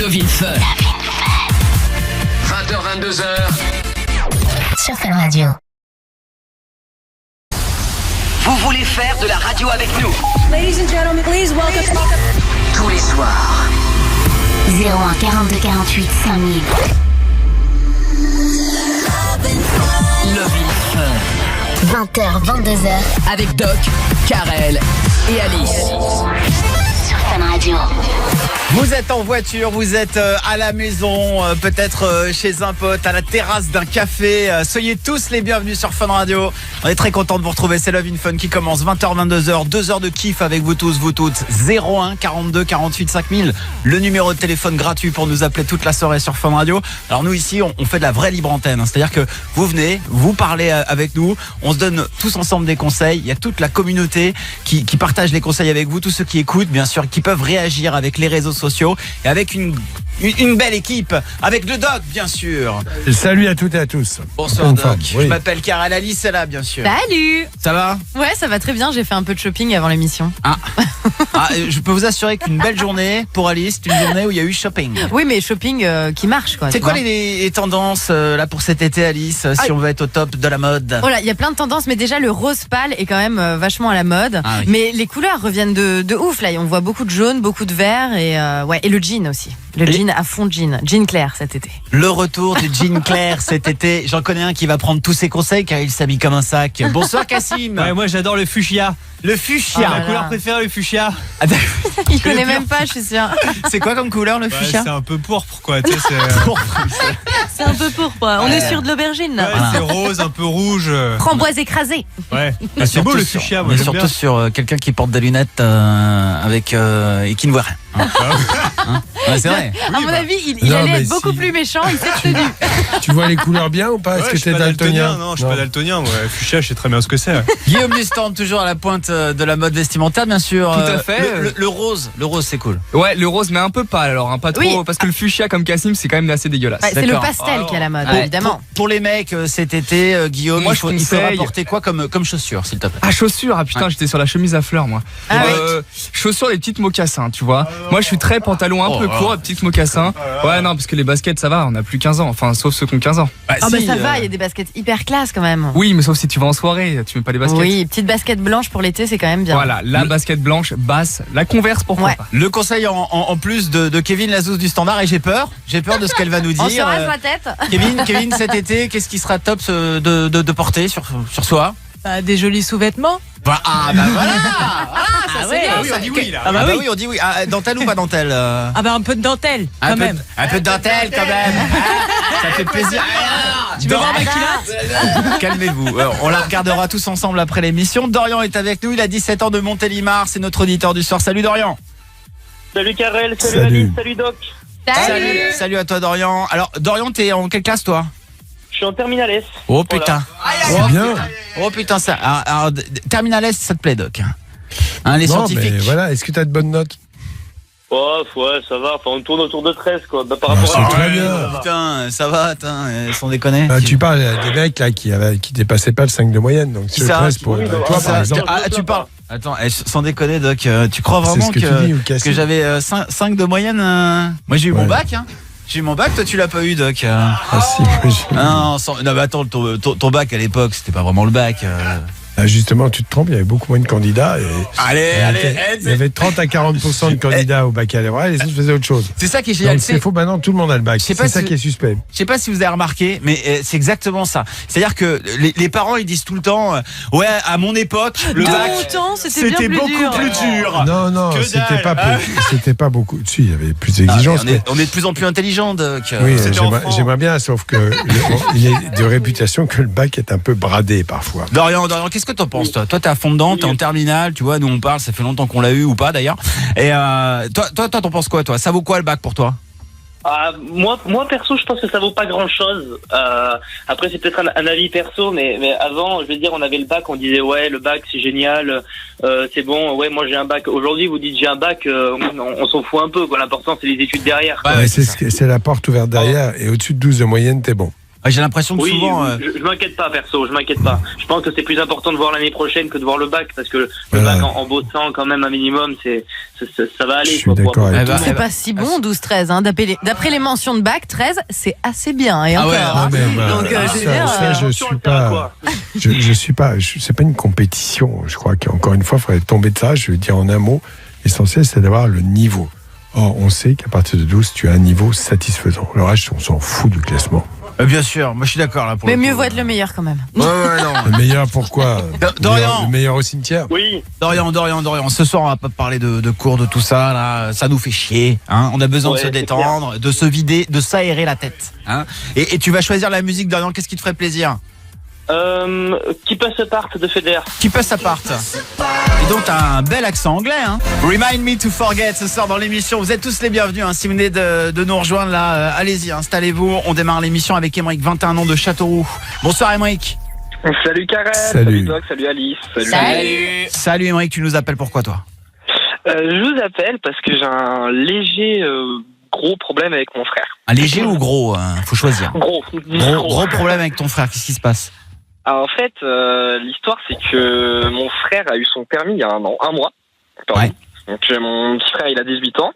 Love in Fun. 20h, 22h. Sur Fun Radio. Vous voulez faire de la radio avec nous? Ladies and gentlemen, please welcome. Tous les soirs. 01 42 48 5000. Love in Fun. 20h, 22h. Avec Doc, Karel et Alice. Sur Fun Radio. Vous êtes en voiture, vous êtes à la maison, peut-être chez un pote, à la terrasse d'un café. Soyez tous les bienvenus sur Fun Radio. On est très content de vous retrouver. C'est Love in Fun qui commence 20h, 22h. 2 heures de kiff avec vous tous, vous toutes. 01 42 48 5000. Le numéro de téléphone gratuit pour nous appeler toute la soirée sur Fun Radio. Alors nous ici, on fait de la vraie libre antenne. C'est-à-dire que vous venez, vous parlez avec nous. On se donne tous ensemble des conseils. Il y a toute la communauté qui partage les conseils avec vous. Tous ceux qui écoutent, bien sûr, qui peuvent réagir avec les réseaux sociaux et avec une belle équipe, avec le Doc bien sûr. Salut à toutes et à tous. Bonsoir Doc, oui. Je m'appelle Karel, Alice est là bien sûr. Salut. Ça va? Ouais, ça va très bien, j'ai fait un peu de shopping avant l'émission. Je peux vous assurer qu'une belle journée pour Alice, c'est une journée où il y a eu shopping. Oui, mais shopping qui marche quoi. C'est quoi les tendances là pour cet été Alice, si on veut être au top de la mode? Oh là, il y a plein de tendances, mais déjà le rose pâle est quand même vachement à la mode. Ah oui. Mais les couleurs reviennent de ouf là, on voit beaucoup de jaune, beaucoup de vert et le jean aussi. Le jean à fond de jean clair cet été. Le retour du jean clair cet été. J'en connais un qui va prendre tous ses conseils car il s'habille comme un sac. Bonsoir Cassim. Ouais, moi j'adore le fuchsia. Le fuchsia. Ah, Ma couleur préférée, le fuchsia. Il connaît même pas, je suis sûre. C'est quoi comme couleur le fuchsia? C'est un peu pourpre quoi. Tu sais, C'est un peu pourpre. On est sur de l'aubergine là. c'est rose, un peu rouge. Framboise écrasée. Ouais. C'est beau le fuchsia. Moi, mais j'aime surtout bien. sur quelqu'un qui porte des lunettes et qui ne voit rien. Ouais, c'est vrai. À mon avis, il Non, allait mais être beaucoup si. plus méchant, il s'est tenu. Tu vois les couleurs bien ou pas? Est-ce Ouais, que je suis t'es pas daltonien? Non, je suis pas daltonien. Ouais, fuchsia, je sais très bien ce que c'est. Guillaume Dustan, toujours à la pointe de la mode vestimentaire, bien sûr. Tout à fait. Le rose, c'est cool. Ouais, le rose, mais un peu pâle alors, hein, pas trop, Oui. parce que le fuchsia comme Cassim, c'est quand même assez dégueulasse. Ouais, c'est le D'accord. pastel qui est à la mode, Ouais. évidemment. Pour les mecs cet été, Guillaume, Moi, il je faut conseille- rapporter quoi comme chaussures, s'il te plaît? Ah, chaussures, ah putain, j'étais sur la chemise à fleurs moi. Ah oui. Chaussures, les petites mocassins, tu vois. Moi, je suis très pantalon un peu court, petites mocassins. Ouais, non, parce que les baskets, ça va, on a plus 15 ans, enfin, sauf ceux qui ont 15 ans. Ah bah ça va, il y a des baskets hyper classe quand même. Oui, mais sauf si tu vas en soirée, tu mets pas les baskets. Oui, petite basket blanche pour l'été, c'est quand même bien. Voilà, la basket blanche, basse, la Converse, pourquoi Ouais. pas. Le conseil en plus de Kevin Lazouze du Standard, et j'ai peur de ce qu'elle va nous dire. On se rase la tête. Kevin, cet été, qu'est-ce qui sera top de porter sur soi? Des jolis sous-vêtements. Ah bah voilà. Ça c'est bien. oui, on dit oui, là. Ah bah oui, on dit oui. Dentelle ou pas dentelle? Ah bah un peu de dentelle, Un quand peu, même. un peu de dentelle quand même. Ça fait plaisir. Tu veux voir ma culotte? Calmez-vous. On la regardera tous ensemble après l'émission. Dorian est avec nous. Il a 17 ans de Montélimar. C'est notre auditeur du soir. Salut Dorian. Salut Karel, salut Salut. Alice, salut Doc. Salut à toi Dorian. Alors Dorian, t'es en quelle classe toi? Je suis en terminale S. Oh putain. C'est bien. Oh putain ça. Alors, Terminal S, ça te plaît Doc? Hein, les Non, scientifiques. mais voilà, est-ce que t'as de bonnes notes? Oh, ouais, ça va. Enfin, on tourne autour de 13, quoi. Bah, par Ah, rapport à... c'est très bien. Putain, ça va, sans déconner. Tu parles des mecs là qui dépassaient pas le 5 de moyenne, donc Qui c'est ça? 13 pour Oui, bah, toi Ça, par exemple. tu parles. Attends, sans déconner, Doc, tu crois C'est vraiment ce que tu dis, ou Cassim. que j'avais 5 de moyenne Moi j'ai eu mon Ouais. bac, hein. J'ai eu mon bac, toi tu l'as pas eu, Doc. Ah si, moi, j'ai- Non, mais attends, ton bac à l'époque, c'était pas vraiment le bac. Ah, justement, tu te trompes, il y avait beaucoup moins de candidats. Allez, Il y avait 30 à 40% de candidats au baccalauréat et les autres faisaient autre chose. c'est ça qui est génial. Donc c'est faux, maintenant tout le monde a le bac. Je sais C'est pas ça si- qui est suspect. Je sais pas si vous avez remarqué, mais c'est exactement ça. C'est-à-dire que les parents ils disent tout le temps, ouais, à mon époque, le De bac, mon temps, c'était bien plus beaucoup dur. plus dur. Non, Que c'était dalle. c'était pas beaucoup. Si, il y avait plus Ah, mais d'exigences. on est de plus en plus intelligents, Doc. Oui, C'était j'aimerais bien, sauf que il est de réputation que le bac est un peu bradé parfois. Dorian, qu'est-ce que t'en penses, toi? Toi, t'es à fond dedans, t'es en terminale, tu vois, nous on parle, ça fait longtemps qu'on l'a eu ou pas d'ailleurs. Et toi, t'en penses quoi, toi? Ça vaut quoi le bac pour toi? Moi, perso, je pense que ça vaut pas grand-chose. Après, c'est peut-être un avis perso, mais avant, je veux dire, on avait le bac, on disait ouais, le bac, c'est génial, c'est bon, ouais, moi j'ai un bac. Aujourd'hui, vous dites j'ai un bac, on s'en fout un peu, quoi. L'important, c'est les études derrière. Ouais, c'est la porte ouverte derrière et au-dessus de 12 de moyenne, t'es bon. J'ai l'impression que Oui, souvent. je m'inquiète pas, perso, je m'inquiète pas. Je pense que c'est plus important de voir l'année prochaine que de voir le bac, parce que le Voilà. bac en bossant quand même un minimum, ça va aller. Je suis quoi, d'accord avec toi. C'est pas si bon 12-13. Hein. D'après les mentions de bac, 13, c'est assez bien. Et encore. ouais, hein. Non, mais, bah, Donc, je veux ça, dire, je suis pas. Je suis pas. C'est pas une compétition. Je crois qu'encore une fois, il faudrait tomber de ça. Je veux dire en un mot, l'essentiel, c'est d'avoir le niveau. Or, on sait qu'à partir de 12, tu as un niveau satisfaisant. Le reste, on s'en fout du classement. Bien sûr, moi je suis d'accord là pour Mais le mieux coup. vaut être le meilleur quand même. Ouais, non. Le meilleur, pourquoi Dorian. Le meilleur au cimetière. Oui, Dorian. Ce soir, on va pas parler de cours, de tout ça. Là, ça nous fait chier. Hein. On a besoin de Ouais, se c'est détendre, de se vider, de s'aérer la tête. Hein. Et tu vas choisir la musique, Dorian. Qu'est-ce qui te ferait plaisir? qui passe part de Federer. Qui passe à part. Et donc, t'as un bel accent anglais. Hein. Remind me to forget ce soir dans l'émission. Vous êtes tous les bienvenus. Hein. Si vous venez de nous rejoindre là, allez-y, installez-vous. On démarre l'émission avec Émeric, 21 ans de Châteauroux. Bonsoir, Émeric. Salut Karel, Salut. Doc, salut Alice. Salut, Émeric. Tu nous appelles pourquoi, toi? Je vous appelle parce que j'ai un léger gros problème avec mon frère. Un léger ou gros? Faut choisir. Gros Problème avec ton frère. Qu'est-ce qui se passe? Alors, en fait, l'histoire, c'est que mon frère a eu son permis il y a un mois. Pardon. Ouais. Donc, mon petit frère, il a 18 ans.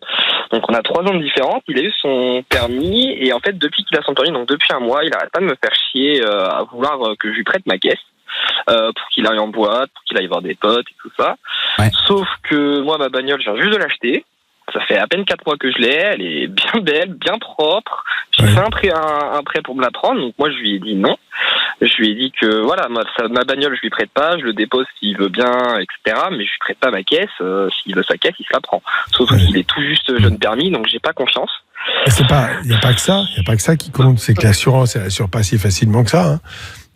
Donc, on a 3 ans de différence. Il a eu son permis. Et en fait, depuis qu'il a son permis, donc depuis un mois, il arrête pas de me faire chier à vouloir que je lui prête ma caisse. Pour qu'il aille en boîte, pour qu'il aille voir des potes et tout ça. Ouais. Sauf que moi, ma bagnole, je viens juste de l'acheter. Ça fait à peine 4 mois que je l'ai. Elle est bien belle, bien propre. J'ai fait un prêt pour me la prendre. Donc moi, je lui ai dit non. Je lui ai dit que voilà, ma bagnole, je lui prête pas. Je le dépose s'il veut bien, etc. Mais je lui prête pas ma caisse. S'il veut sa caisse, il se la prend. Sauf qu'il est tout juste jeune permis, donc j'ai pas confiance. Il n'y a pas que ça. Il n'y a pas que ça qui compte. C'est que l'assurance, elle assure pas si facilement que ça. Hein.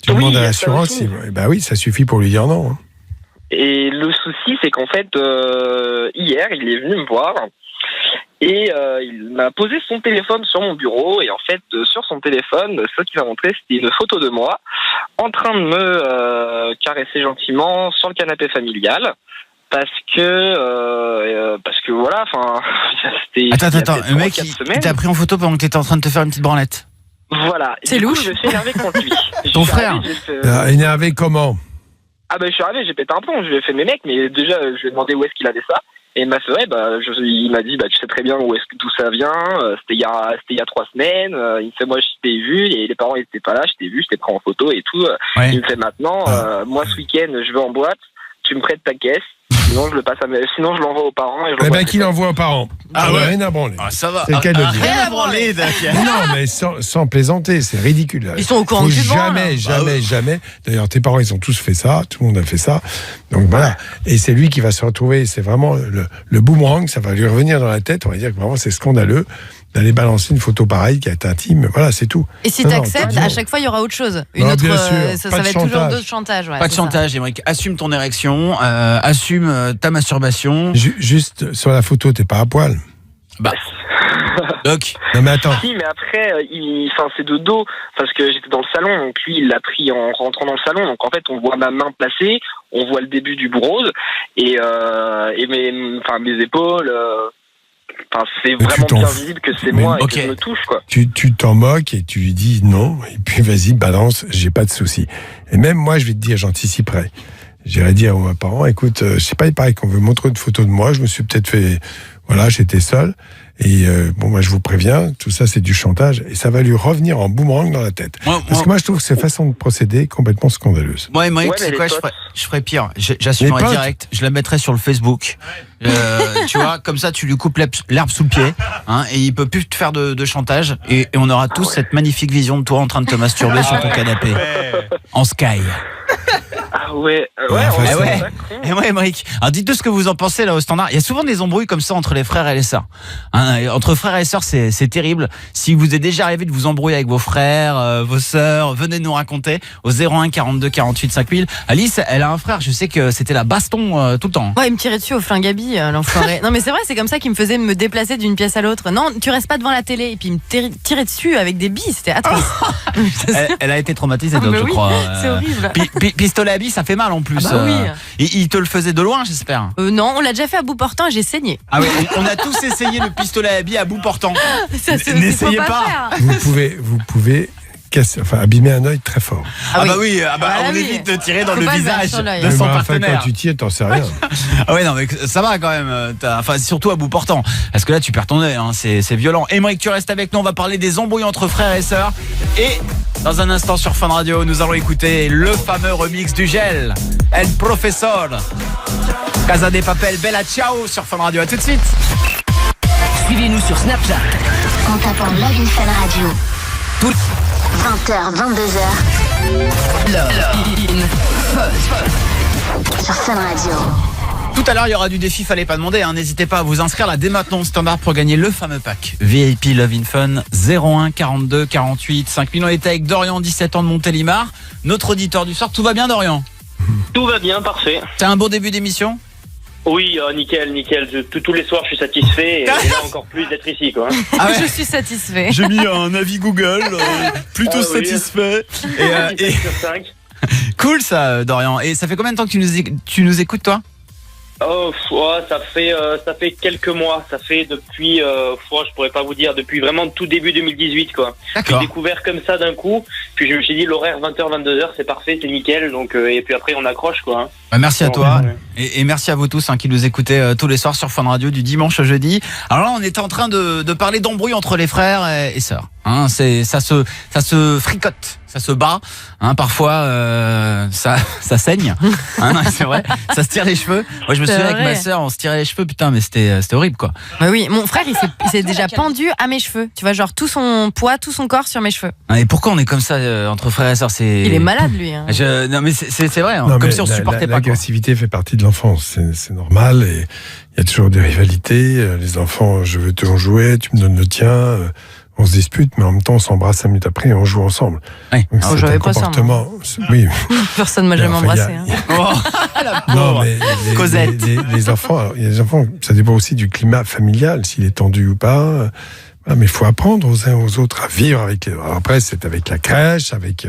Tu Oui, demandes à ça l'assurance, aussi. bah oui, ça suffit pour lui dire non. Hein. Et le souci, c'est qu'en fait, hier, il est venu me voir et il m'a posé son téléphone sur mon bureau. Et en fait, sur son téléphone, ce qu'il m'a montré, c'était une photo de moi en train de me caresser gentiment sur le canapé familial. Parce que voilà, enfin, c'était. Attends, le mec, il t'a pris en photo pendant que t'étais en train de te faire une petite branlette. Voilà. C'est Du coup, louche. je me suis énervé contre lui. Ton frère Énervé comment? Ah ben je suis arrivé, j'ai pété un plomb, je lui ai fait mes mecs, mais déjà je lui ai demandé où est-ce qu'il avait ça, et il m'a fait il m'a dit tu sais très bien d'où ça vient, c'était il y a 3 semaines, il me fait moi je t'ai vu, et les parents ils étaient pas là, je t'ai vu, je t'ai pris en photo et tout, il me fait maintenant, moi ce week-end je vais en boîte, tu me prêtes ta caisse, sinon sinon je l'envoie aux parents. Et je qu'il l'envoie aux parents. Rien à branler. Ça va. C'est le cas de le dire. Rien à branler. Non, mais sans plaisanter, c'est ridicule. Ils sont au courant Faut du vent, là. jamais. D'ailleurs, tes parents, ils ont tous fait ça. Tout le monde a fait ça. Donc voilà. Et c'est lui qui va se retrouver. C'est vraiment le boomerang. Ça va lui revenir dans la tête. On va dire que vraiment, c'est scandaleux d'aller balancer une photo pareille qui est intime. Voilà, c'est tout. Et si Non, t'acceptes, non. à chaque fois, il y aura autre chose. Une Non, autre, bien sûr. ça Pas va de être toujours chantage. d'autres chantages. Ouais, Pas de c'est ça. chantage, Émeric. Assume ton érection, assume ta masturbation. Juste sur la photo, t'es pas à poil. Doc. Non, mais attends. Si, mais après, c'est de dos, parce que j'étais dans le salon, donc lui, il l'a pris en rentrant dans le salon, donc en fait, on voit ma main placée, on voit le début du bourrose, et mes épaules, c'est Mais vraiment tu t'en bien fous. visible que c'est Mais moi et ok. que je me touche, quoi. Tu t'en moques et tu lui dis non, et puis vas-y, balance, j'ai pas de souci. Et même moi, je vais te dire, j'anticiperai. J'irai dire à mes parents, écoute, je sais pas, il paraît qu'on veut montrer une photo de moi, je me suis peut-être fait, voilà, j'étais seul, et moi je vous préviens, tout ça c'est du chantage, et ça va lui revenir en boomerang dans la tête. Parce que moi je trouve que cette façon de procéder complètement scandaleuse. Moi, Émeric, Ouais, tu sais mais quoi, les je ferais pire. J'assumerais Les potes. direct. Je la mettrais sur le Facebook. Tu vois, comme ça, tu lui coupes l'herbe sous le pied, hein, et il peut plus te faire de chantage. Et on aura tous cette magnifique vision de toi en train de te masturber sur ton canapé. En sky. Ah ouais, Et ouais, Émeric. Alors dites-nous ce que vous en pensez là au standard. Il y a souvent des embrouilles comme ça entre les frères et les sœurs. Hein, et entre frères et sœurs, c'est terrible. Si vous est déjà arrivé de vous embrouiller avec vos frères, vos sœurs, venez nous raconter au 01 42 48 5000. Alice, elle a un frère. Je sais que c'était la baston tout le temps. Ouais, il me tirait dessus au flingue à billes, l'enfoiré. Non, mais c'est vrai, c'est comme ça qu'il me faisait me déplacer d'une pièce à l'autre. Non, tu restes pas devant la télé. Et puis il me tirait dessus avec des billes, c'était atroce. Elle a été traumatisée, Ah, donc mais je oui, crois. c'est horrible. Pistolet à billes, ça fait mal en plus. Ah bah oui. Il te le faisait de loin, j'espère. Non, on l'a déjà fait à bout portant et j'ai saigné. Ah oui, on a tous essayé le pistolet à billes à bout portant. Ça, c'est N'essayez faut pas. faire. Vous pouvez abîmer un œil très fort. Ah bah oui, on oui. évite de tirer dans Faut le pas le visage mettre sur l'œil. de son Enfin, partenaire. quand tu tires, t'en sais rien. Ah ouais, non, mais ça va quand même. Enfin, surtout à bout portant. Parce que là, tu perds ton œil, hein, c'est violent. Aymeric, tu restes avec nous. On va parler des embrouilles entre frères et sœurs. Et dans un instant sur Fun Radio, nous allons écouter le fameux remix du Gel. El Professor. Casa de Papel, Bella Ciao sur Fun Radio. À tout de suite. Suivez-nous sur Snapchat. En tapant Love in Fun Radio. Tout 20h, 22h Love in sur Fun Radio. Tout à l'heure, il y aura du défi, fallait pas demander. N'hésitez pas à vous inscrire là dès maintenant au standard pour gagner le fameux pack VIP Love in Fun 01 42 48 5000. On était avec Dorian, 17 ans de Montélimar, notre auditeur du soir. Tout va bien, Dorian? Tout va bien, parfait. T'as un bon début d'émission? Oui, nickel. Tous les soirs, je suis satisfait et là encore plus d'être ici, quoi. Ah ouais. Je suis satisfait. J'ai mis un avis Google, plutôt Ah oui. satisfait. Et 17 sur 5. cool ça, Dorian. Et ça fait combien de temps que tu nous écoutes, toi? Ça fait quelques mois. Ça fait depuis, je pourrais pas vous dire, depuis vraiment tout début 2018, quoi. D'accord. J'ai découvert comme ça d'un coup. Puis je me suis dit l'horaire 20h, 22h, c'est parfait, c'est nickel. Donc et puis après on accroche, quoi. Hein. Bah, merci à Bon, toi ouais. et merci à vous tous qui nous écoutez tous les soirs sur Fun Radio du dimanche au jeudi. Alors là, on était en train de parler d'embrouilles entre les frères et sœurs. Hein, ça se fricote, ça se bat. Hein, parfois, ça saigne. Hein, c'est vrai. Ça se tire les cheveux. Moi, je me C'est souviens avec vrai. ma sœur, on se tirait les cheveux. Putain, mais c'était horrible, quoi. Bah oui, mon frère, il s'est déjà pendu à mes cheveux. Tu vois, genre tout son poids, tout son corps sur mes cheveux. Hein, et pourquoi on est comme ça entre frères et sœurs? Il est malade, lui. Hein. Non, mais c'est vrai. Hein, Non, comme mais si on se supportait pas. Quoi. L'agressivité fait partie de l'enfance, c'est normal. Et il y a toujours des rivalités. Les enfants, je veux ton jouet, tu me donnes le tien. On se dispute, mais en même temps, on s'embrasse 5 minutes après et on joue ensemble. Ouais. Donc, Oh, c'est j'avais un pas ça, comportement. Oui. Personne m'a jamais embrassé. Hein. Non, mais Cosette. les enfants, alors, il y a des enfants, ça dépend aussi du climat familial, s'il est tendu ou pas. Ah, mais il faut apprendre aux uns aux autres à vivre avec. Alors après, c'est avec la crèche, avec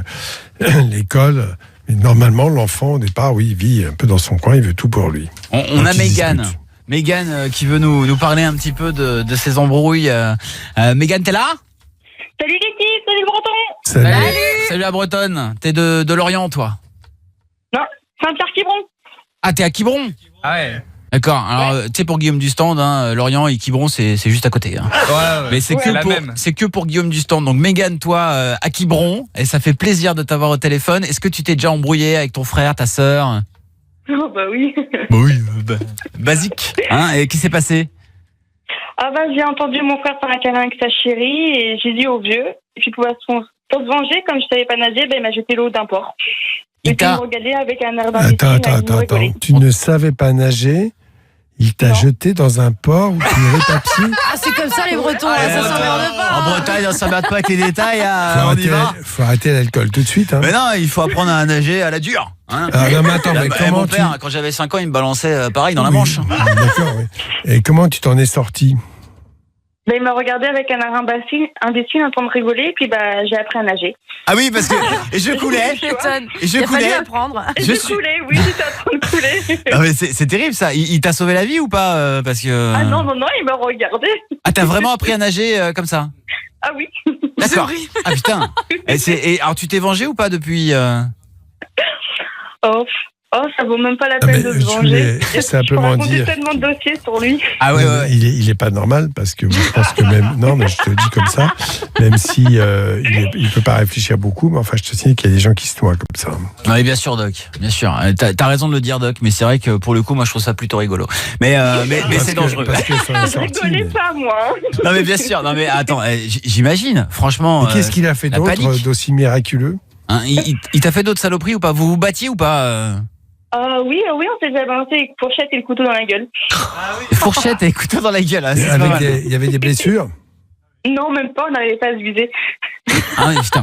l'école. Mais normalement, l'enfant, au départ, oui, il vit un peu dans son coin, il veut tout pour lui. On a Donc, il Mégane. discute. Mégane qui veut nous parler un petit peu de ses embrouilles. Mégane, t'es là? Salut l'équipe, salut le Breton. Salut la Bretonne. T'es de Lorient, toi? Non, Saint-Pierre-Quiberon. Ah, t'es à Quiberon? Ah ouais. D'accord. Alors, tu sais, pour Guillaume du Stand, Lorient et Quiberon, c'est juste à côté. Hein. Ouais. Mais c'est que pour Guillaume du Stand. Donc, Mégane, toi, à Quiberon, et ça fait plaisir de t'avoir au téléphone. Est-ce que tu t'es déjà embrouillé avec ton frère, ta sœur? Oh bah oui. Oui, basique. Hein, et qu'est-ce qui s'est passé? Ah bah j'ai entendu mon frère faire un câlin avec sa chérie et j'ai dit au vieux. Et puis pour se venger, comme je savais pas nager, il m'a jeté l'eau d'un port. Et puis il me regardait avec un air d'imbécile. Attends. Tu ne savais pas nager? Il t'a jeté dans un port où tu n'avais pas pied? Ah, c'est comme ça les Bretons, là, ça s'emmerde pas. En Bretagne, on s'emmerde pas avec les détails. Faut arrêter l'alcool tout de suite. Hein. Mais non, il faut apprendre à nager à la dure. Hein. Non, mais attends, mais comment mon père, quand j'avais 5 ans, il me balançait pareil dans la Manche. D'accord, oui. Et comment tu t'en es sorti? Il m'a regardé avec un air imbécile, en train de rigoler, et puis j'ai appris à nager. Ah oui, parce que et je coulais. Et je coulais. apprendre. Coulais, oui, j'étais en train de couler. Non mais c'est terrible ça. Il t'a sauvé la vie ou pas parce que. Ah non, il m'a regardé. Ah, t'as vraiment appris à nager comme ça? Ah oui. D'accord. Ah putain. Et alors tu t'es vengé ou pas depuis Oh, ça vaut même pas la peine de se venger. Simplement J'ai dire. tellement de dossiers sur lui. Ah ouais. Il est pas normal parce que je pense que même. Non, mais je te le dis comme ça. Même si il peut pas réfléchir beaucoup, mais enfin, je te signale qu'il y a des gens qui se noient comme ça. Oui, bien sûr, Doc. Bien sûr. T'as raison de le dire, Doc. Mais c'est vrai que pour le coup, moi, je trouve ça plutôt rigolo. Mais c'est dangereux. Parce que sur la Je sortie, rigolais pas, moi. Non, mais bien sûr. Non, mais attends. J'imagine. Franchement. mais qu'est-ce qu'il a fait la d'autre panique. d'aussi miraculeux? Hein, il t'a fait d'autres saloperies ou pas? Vous vous battiez ou pas Oui, on s'est déjà balancé avec fourchette et le couteau dans la gueule. Fourchette et couteau dans la gueule. Hein, c'est pas mal. Il y avait des blessures? Non, même pas, on n'arrivait pas à se viser. Ah oui, putain.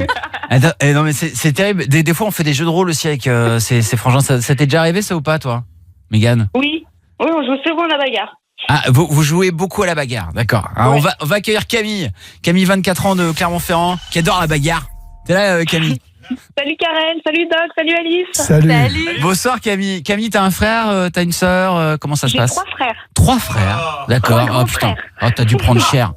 Non, mais c'est terrible. Des fois, on fait des jeux de rôle aussi avec ces frangins. Ça t'est déjà arrivé, ça ou pas, toi, Mégane? Oui, on joue souvent à la bagarre. Ah, vous jouez beaucoup à la bagarre, d'accord. Alors, Ouais. on va accueillir Camille. Camille, 24 ans de Clermont-Ferrand, qui adore la bagarre. T'es là, Camille? Salut Karel, salut Doc, salut Alice. Salut. Bonsoir, Camille. Camille, t'as un frère, t'as une sœur, comment ça se J'ai passe? 3 frères. 3 frères, d'accord. Trois grands Oh putain, frères. oh, t'as dû prendre cher.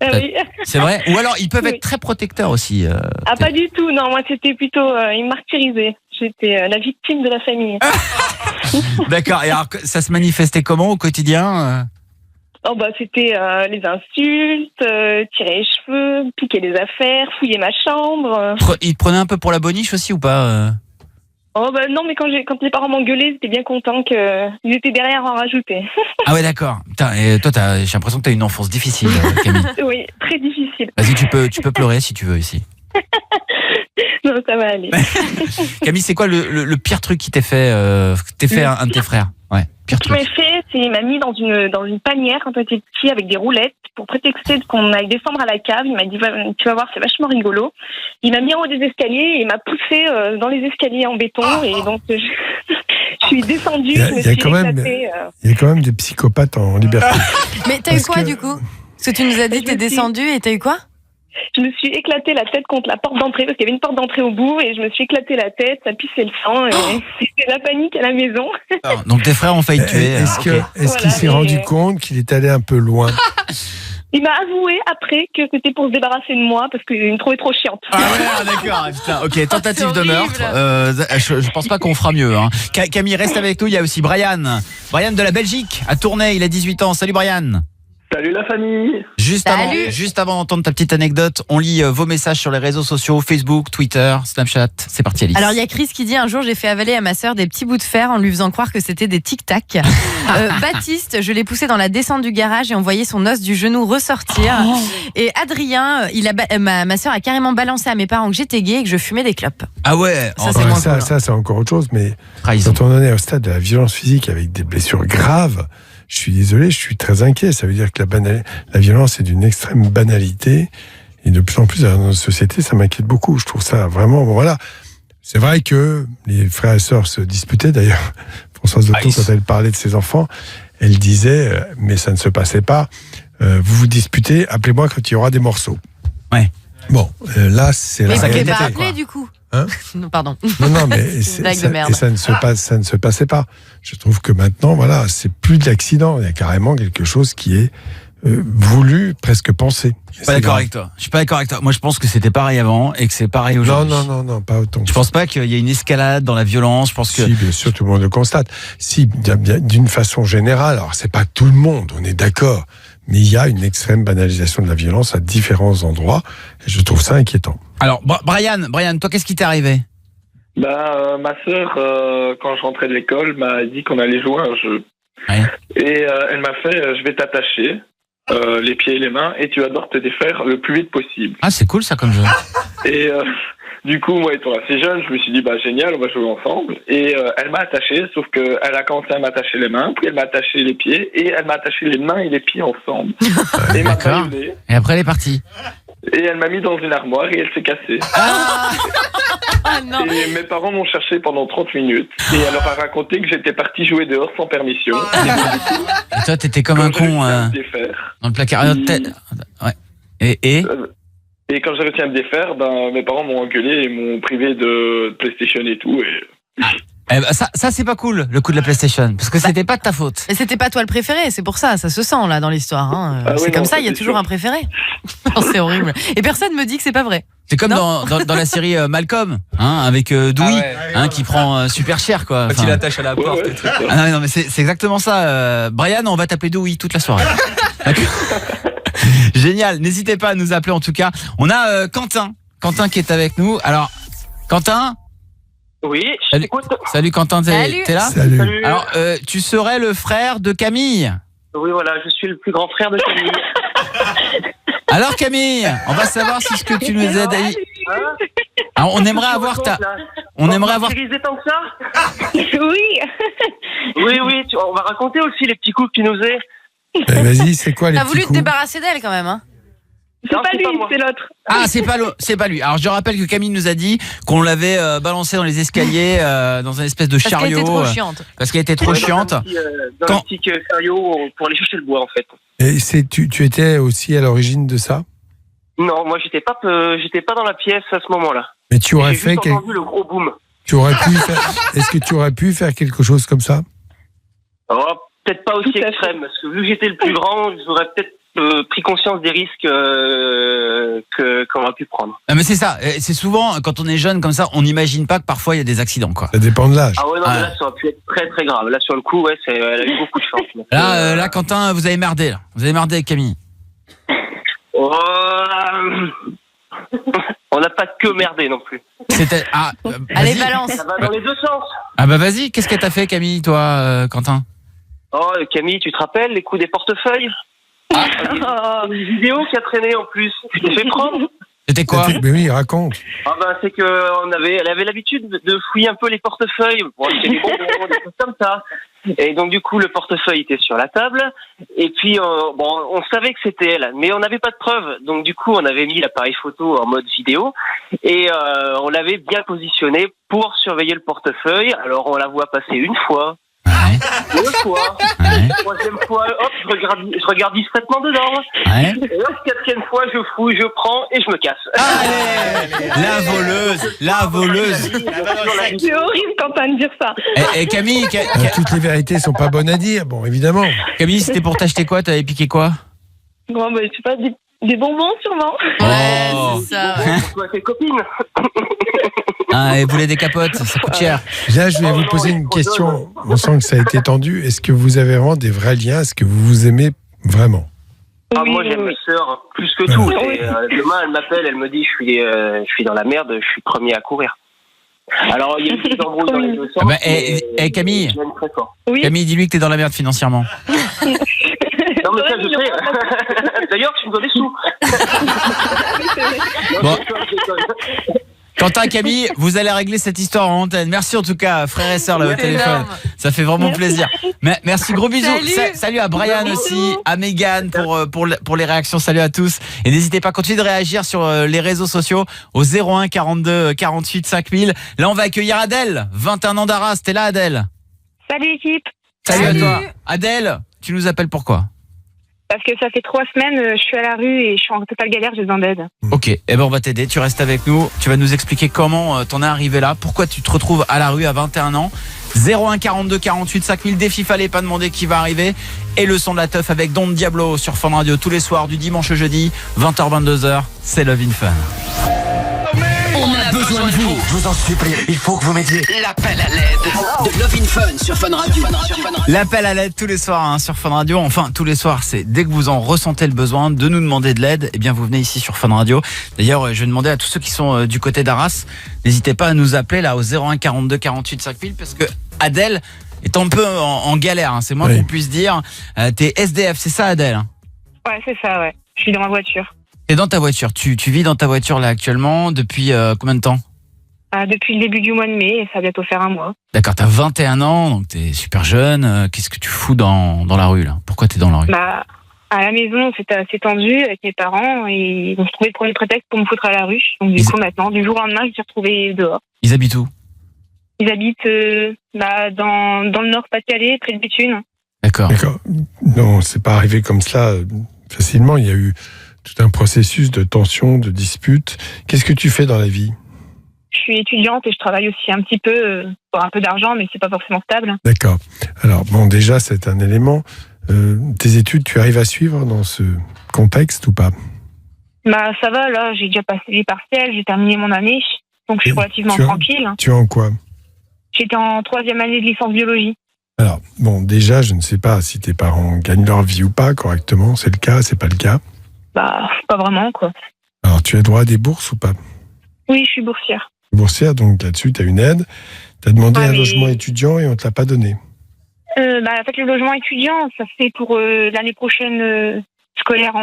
Ah oui. C'est vrai. Ou alors, ils peuvent Oui. être très protecteurs aussi. Ah, pas du tout, non, moi c'était plutôt. Ils me martyrisaient. J'étais la victime de la famille. D'accord. Et alors, ça se manifestait comment au quotidien Oh, bah, c'était les insultes, tirer les cheveux, piquer les affaires, fouiller ma chambre. Ils te prenaient un peu pour la boniche aussi ou pas Oh, bah, non, mais quand les parents m'engueulaient, j'étais bien content qu'ils étaient derrière en rajouter. Ah ouais, d'accord. Putain, et toi, j'ai l'impression que t'as une enfance difficile, Camille. Oui, très difficile. Vas-y, tu peux pleurer si tu veux ici. Non, ça va aller. Camille, c'est quoi le pire truc qui t'ait fait un de tes frères? Ouais, pire Ce qu'il truc. m'a fait, c'est qu'il m'a mis dans une panière quand on était petit avec des roulettes pour prétexter qu'on allait descendre à la cave. Il m'a dit tu vas voir, c'est vachement rigolo. Il m'a mis en haut des escaliers et il m'a poussé dans les escaliers en béton et donc je suis descendue. Il y a quand même des psychopathes en liberté. Mais t'as eu quoi du coup? Parce que tu nous as dit t'es descendu et t'as eu quoi? Je me suis éclaté la tête contre la porte d'entrée parce qu'il y avait une porte d'entrée au bout et je me suis éclaté la tête, ça pissait le sang et c'était la panique à la maison. Donc tes frères ont failli te tuer. Est-ce qu'il Voilà, s'est rendu compte qu'il est allé un peu loin? Il m'a avoué après que c'était pour se débarrasser de moi parce qu'il me trouvait trop chiante. Ah ouais, d'accord. Putain, ok, tentative de horrible. meurtre. Je pense pas qu'on fera mieux. Hein. Camille, reste avec nous. Il y a aussi Brian. Brian de la Belgique, à Tournai. Il a 18 ans. Salut Brian. Salut la famille. Juste avant d'entendre ta petite anecdote, on lit vos messages sur les réseaux sociaux, Facebook, Twitter, Snapchat. C'est parti, Alice. Alors il y a Chris qui dit un jour j'ai fait avaler à ma sœur des petits bouts de fer en lui faisant croire que c'était des tic-tac. Baptiste, je l'ai poussé dans la descente du garage et on voyait son os du genou ressortir. Et Adrien, ma sœur a carrément balancé à mes parents que j'étais gay et que je fumais des clopes. Ah ouais. Ça, c'est moins cool. Ça, c'est encore autre chose. Mais Trahison. quand on en est au stade de la violence physique avec des blessures graves, je suis désolé, je suis très inquiet. Ça veut dire que la violence est d'une extrême banalité. Et de plus en plus dans notre société, ça m'inquiète beaucoup. Je trouve ça vraiment... Bon, voilà. C'est vrai que les frères et sœurs se disputaient. D'ailleurs, Françoise Dauto, quand elle parlait de ses enfants, elle disait, mais ça ne se passait pas, vous vous disputez, appelez-moi quand il y aura des morceaux. Ouais. Bon, là, c'est la Mais ça réalité. ne pas appelé du coup. Hein? Non, pardon. Non, mais C'est une blague de merde. ça ne se passait pas. Je trouve que maintenant, voilà, c'est plus de l'accident. Il y a carrément quelque chose qui est voulu, presque pensé. Je suis pas d'accord avec toi. Moi, je pense que c'était pareil avant et que c'est pareil aujourd'hui. Non, pas autant. Je pense pas qu'il y ait une escalade dans la violence. Je pense que... Si, bien sûr, tout le monde le constate. Si, d'une façon générale, alors c'est pas tout le monde, on est d'accord, mais il y a une extrême banalisation de la violence à différents endroits, et je trouve ça inquiétant. Alors, Brian, toi, qu'est-ce qui t'est arrivé? Ma sœur, quand je rentrais de l'école, m'a dit qu'on allait jouer à un jeu. Ouais. Et elle m'a fait, je vais t'attacher les pieds et les mains et tu vas devoir te défaire le plus vite possible. Ah, c'est cool ça comme jeu. Et du coup, moi étant assez jeune, je me suis dit, génial, on va jouer ensemble. Et elle m'a attaché, sauf qu'elle a commencé à m'attacher les mains, puis elle m'a attaché les pieds, et elle m'a attaché les mains et les pieds ensemble. Et m'a D'accord. baïonné. Et après, elle est partie. Et elle m'a mis dans une armoire et elle s'est cassée. Ah non. Et mes parents m'ont cherché pendant 30 minutes. Et elle leur a raconté que j'étais parti jouer dehors sans permission. Et toi, t'étais comme un con dans le placard. Ouais. Et quand j'ai réussi à me défaire, mes parents m'ont engueulé et m'ont privé de PlayStation et tout. Eh ben, ça c'est pas cool, le coup de la PlayStation, parce que c'était pas de ta faute. Mais c'était pas toi le préféré, c'est pour ça se sent là dans l'histoire. Hein. Ah oui, c'est non, comme ça, il y a c'est toujours sûr. un préféré. Non, c'est horrible. Et personne me dit que c'est pas vrai. C'est comme Non. dans la série Malcolm, avec Dewey, qui prend super cher quoi. Quand il attache à la porte et tout. Ah non mais c'est exactement ça. Brian, on va t'appeler Dewey toute la soirée. Génial, n'hésitez pas à nous appeler en tout cas. On a Quentin qui est avec nous. Alors Quentin. Oui, je t'écoute. Salut Quentin, t'es là? Salut. Alors, tu serais le frère de Camille. Oui, voilà, je suis le plus grand frère de Camille. Alors Camille, on va savoir si ce que tu nous as dit. Alors, on aimerait avoir ta... On aimerait avoir... tant que ça? Oui. Oui, on va raconter aussi les petits coups que tu nous as. Vas-y, c'est quoi les T'as petits voulu te coups? débarrasser d'elle quand même, hein? C'est pas lui, c'est l'autre. Ah, c'est pas lui. Alors, je rappelle que Camille nous a dit qu'on l'avait balancé dans les escaliers, dans une espèce de Parce qu'elle chariot. était trop chiante. Parce qu'elle était trop chiante. Dans un petit chariot pour aller chercher le bois, en fait. Et tu étais aussi à l'origine de ça? Non, moi, j'étais pas dans la pièce à ce moment-là. Mais tu aurais J'ai fait juste entendu le gros boom. Est-ce que tu aurais pu faire quelque chose comme ça? Oh, peut-être pas aussi extrême, parce que vu que j'étais le plus grand, j'aurais peut-être pris conscience des risques qu'on a pu prendre. Ah, mais c'est ça, c'est souvent quand on est jeune comme ça, on n'imagine pas que parfois il y a des accidents, quoi. Ça dépend de l'âge. Ah ouais, non, mais là, ça aurait pu être très très grave. Là, sur le coup, ouais, elle a eu beaucoup de chance. Donc, Là, Quentin, vous avez merdé, là. Vous avez merdé avec Camille. on n'a pas que merdé non plus. C'était. Allez, vas-y. balance. Ça va dans les deux sens. Ah bah vas-y, qu'est-ce que t'as fait, Camille, toi, Quentin? Oh, Camille, tu te rappelles les coups des portefeuilles? Une vidéo qui a traîné en plus. Tu t'es fait prendre. C'était quoi? Mais oui, raconte. Ah ben c'est que elle avait l'habitude de fouiller un peu les portefeuilles pour acheter des bonbons, des choses comme ça. Et donc du coup le portefeuille était sur la table et puis on savait que c'était elle, mais on n'avait pas de preuves. Donc du coup on avait mis l'appareil photo en mode vidéo et on l'avait bien positionné pour surveiller le portefeuille. Alors on la voit passer une fois. Ouais. Deux fois, troisième fois, hop, je regarde discrètement dedans. Ouais. Et hop, quatrième fois, je fouille, je prends et je me casse. Allez, la voleuse. C'est horrible quand t'as de dire ça. Et Camille, Toutes les vérités sont pas bonnes à dire, bon, évidemment. Camille, c'était pour t'acheter quoi? T'avais piqué quoi? Bon, bah, je sais pas, des bonbons sûrement. Ouais, Oh. c'est ça. Ouais. Toi, tes copines. Ah, et vous voulez des capotes, ça coûte cher. Là, je vais vous poser une question. On sent que ça a été tendu. Est-ce que vous avez vraiment des vrais liens? Est-ce que vous vous aimez vraiment? Ah, Oui, moi, j'aime oui. ma sœur plus que tout. Et, demain, elle m'appelle, elle me dit je suis dans la merde, je suis premier à courir. Alors, il y a une petite embrouille dans les deux sens. Ah bah, mais Camille. je l'aime très fort. Oui. Camille, dis-lui que t'es dans la merde financièrement. Non, mais ça, je sais. D'ailleurs, tu me dois des sous. Bon. Quentin, Camille, vous allez régler cette histoire en antenne. Merci en tout cas, frères et sœurs, là, au téléphone. Ça fait vraiment plaisir. Merci, gros bisous. Salut à Brian aussi, à Megan pour les réactions. Salut à tous. Et n'hésitez pas à continuer de réagir sur les réseaux sociaux au 01 42 48 5000. Là, on va accueillir Adèle, 21 ans d'Arras. T'es là, Adèle? Salut équipe. Salut à toi. Adèle, tu nous appelles pourquoi? Parce que ça fait 3 semaines, je suis à la rue et je suis en totale galère, j'ai besoin d'aide. Ok, on va t'aider, tu restes avec nous, tu vas nous expliquer comment t'en es arrivé là, pourquoi tu te retrouves à la rue à 21 ans. 01 42 48 5000, défi fallait pas demander qui va arriver. Et le son de la teuf avec Don Diablo sur Fun Radio tous les soirs du dimanche au jeudi, 20h-22h, c'est Love in Fun. On a besoin de vous. Je vous en supplie, il faut que vous m'aidiez. L'appel à l'aide de Love in Fun sur Fun Radio. L'appel à l'aide tous les soirs sur Fun Radio. Enfin, tous les soirs, c'est dès que vous en ressentez le besoin de nous demander de l'aide, eh bien vous venez ici sur Fun Radio. D'ailleurs, je vais demander à tous ceux qui sont du côté d'Arras, n'hésitez pas à nous appeler là au 01 42 48 5000 parce que Adèle est un peu en galère, hein, c'est moins qu'on puisse dire. T'es SDF, c'est ça, Adèle? Ouais, c'est ça, ouais. Je suis dans ma voiture. T'es dans ta voiture, tu vis dans ta voiture là actuellement depuis combien de temps? Depuis le début du mois de mai, et ça va bientôt faire 1 mois. D'accord, t'as 21 ans, donc t'es super jeune. Qu'est-ce que tu fous dans la rue là? Pourquoi t'es dans la rue? Bah, à la maison, c'était assez tendu avec mes parents et ils ont trouvé le premier prétexte pour me foutre à la rue. Donc du coup, maintenant, du jour au lendemain, je me suis retrouvée dehors. Ils habitent où? Ils habitent dans le nord Pas-de-Calais, près de Béthune. D'accord. Non, c'est pas arrivé comme cela facilement. Il y a eu tout un processus de tension, de dispute. Qu'est-ce que tu fais dans la vie? Je suis étudiante et je travaille aussi un petit peu pour un peu d'argent, mais c'est pas forcément stable. D'accord. Alors, bon, déjà, c'est un élément. Tes études, tu arrives à suivre dans ce contexte ou pas? Bah, ça va, là, j'ai déjà passé les partiels, j'ai terminé mon année, donc je suis relativement tranquille. Tu es en quoi? J'étais en 3e année de licence biologie. Alors, bon, déjà, je ne sais pas si tes parents gagnent leur vie ou pas correctement. C'est le cas, c'est pas le cas? Bah, pas vraiment, quoi. Alors, tu as droit à des bourses ou pas? Oui, je suis boursière. Boursière, donc là-dessus, tu as une aide. Tu as demandé un mais- logement étudiant et on ne te l'a pas donné. En fait, le logement étudiant, ça se fait pour l'année prochaine scolaire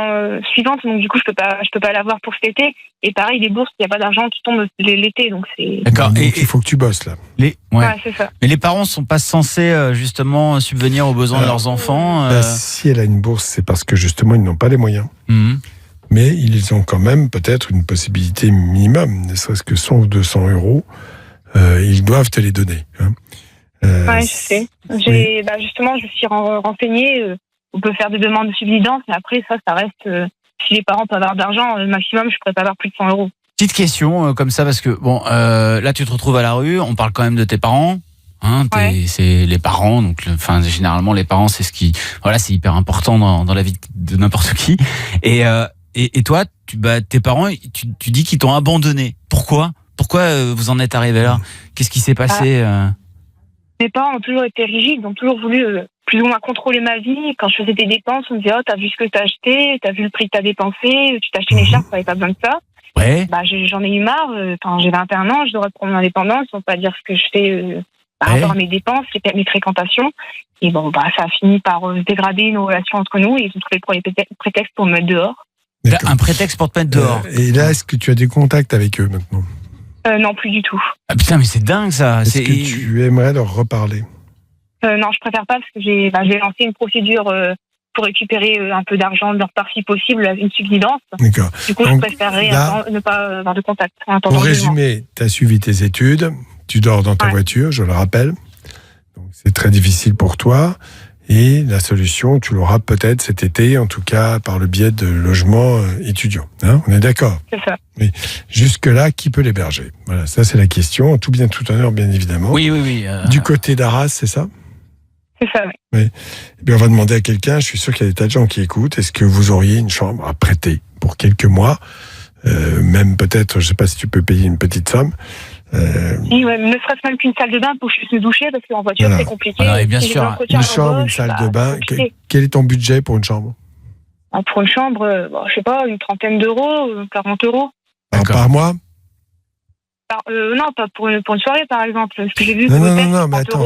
suivante, donc du coup, je peux pas l'avoir pour cet été. Et pareil, les bourses, il n'y a pas d'argent qui tombe l'été, donc c'est... D'accord. Donc, il faut que tu bosses, là. Ouais, c'est ça. Mais les parents sont pas censés justement subvenir aux besoins de leurs enfants. Si elle a une bourse, c'est parce que justement, ils n'ont pas les moyens. Mhm. Mais ils ont quand même peut-être une possibilité minimum, ne serait-ce que 100 ou 200 euros. Ils doivent te les donner. Hein. Ouais, je sais. Justement, je me suis renseignée. On peut faire des demandes de subsidence, mais après, ça reste... si les parents peuvent avoir d'argent, maximum, je pourrais pas avoir plus de 100 euros. Petite question comme ça parce que bon, là tu te retrouves à la rue, on parle quand même de tes parents. Hein, c'est les parents, donc généralement les parents c'est c'est hyper important dans la vie de n'importe qui. Et toi, tes parents, tu dis qu'ils t'ont abandonné. Pourquoi vous en êtes arrivé là? Qu'est-ce qui s'est passé? Mes parents ont toujours été rigides, ont toujours voulu plus ou moins contrôler ma vie. Quand je faisais des dépenses, on me disait t'as vu ce que t'as acheté, t'as vu le prix que t'as dépensé, tu t'as acheté une écharpe, t'avais pas besoin de ça. Ouais. J'en ai eu marre. J'ai 21 ans, je devrais prendre mon indépendance, on peut pas dire ce que je fais par rapport à mes dépenses, mes fréquentations. Et ça a fini par dégrader nos relations entre nous et ils ont trouvé le premier prétexte pour me mettre dehors. Un prétexte pour te mettre dehors. Et là, est-ce que tu as des contacts avec eux maintenant? Non, plus du tout. Ah putain, mais c'est dingue ça. Est-ce que tu aimerais leur reparler? Non, je préfère pas parce que j'ai lancé une procédure pour récupérer un peu d'argent de leur part si possible, une subsidence. D'accord. Du coup, je préférerais ne pas avoir de contact. Pour résumer, tu as suivi tes études, tu dors dans ta voiture, je le rappelle. Donc c'est très difficile pour toi. Et la solution, tu l'auras peut-être cet été, en tout cas par le biais de logements étudiants. Hein, on est d'accord? C'est ça. Oui. Jusque-là, qui peut l'héberger? Voilà, ça c'est la question. Tout bien, tout honneur, bien évidemment. Oui. Du côté d'Arras, c'est ça? C'est ça, oui. Oui. Et bien, on va demander à quelqu'un, je suis sûr qu'il y a des tas de gens qui écoutent, est-ce que vous auriez une chambre à prêter pour quelques mois? Même peut-être, je ne sais pas si tu peux payer une petite somme. Oui, ne serait-ce même qu'une salle de bain pour que je puisse me doucher, parce qu'en voiture, c'est compliqué. Alors, et bien sûr, une chambre, une salle de bain. Quel est ton budget pour une chambre? Pour une chambre, je sais pas, une trentaine d'euros, 40 euros. Par mois? Non, pas pour une soirée, par exemple. Ce que j'ai vu, non, mais attends,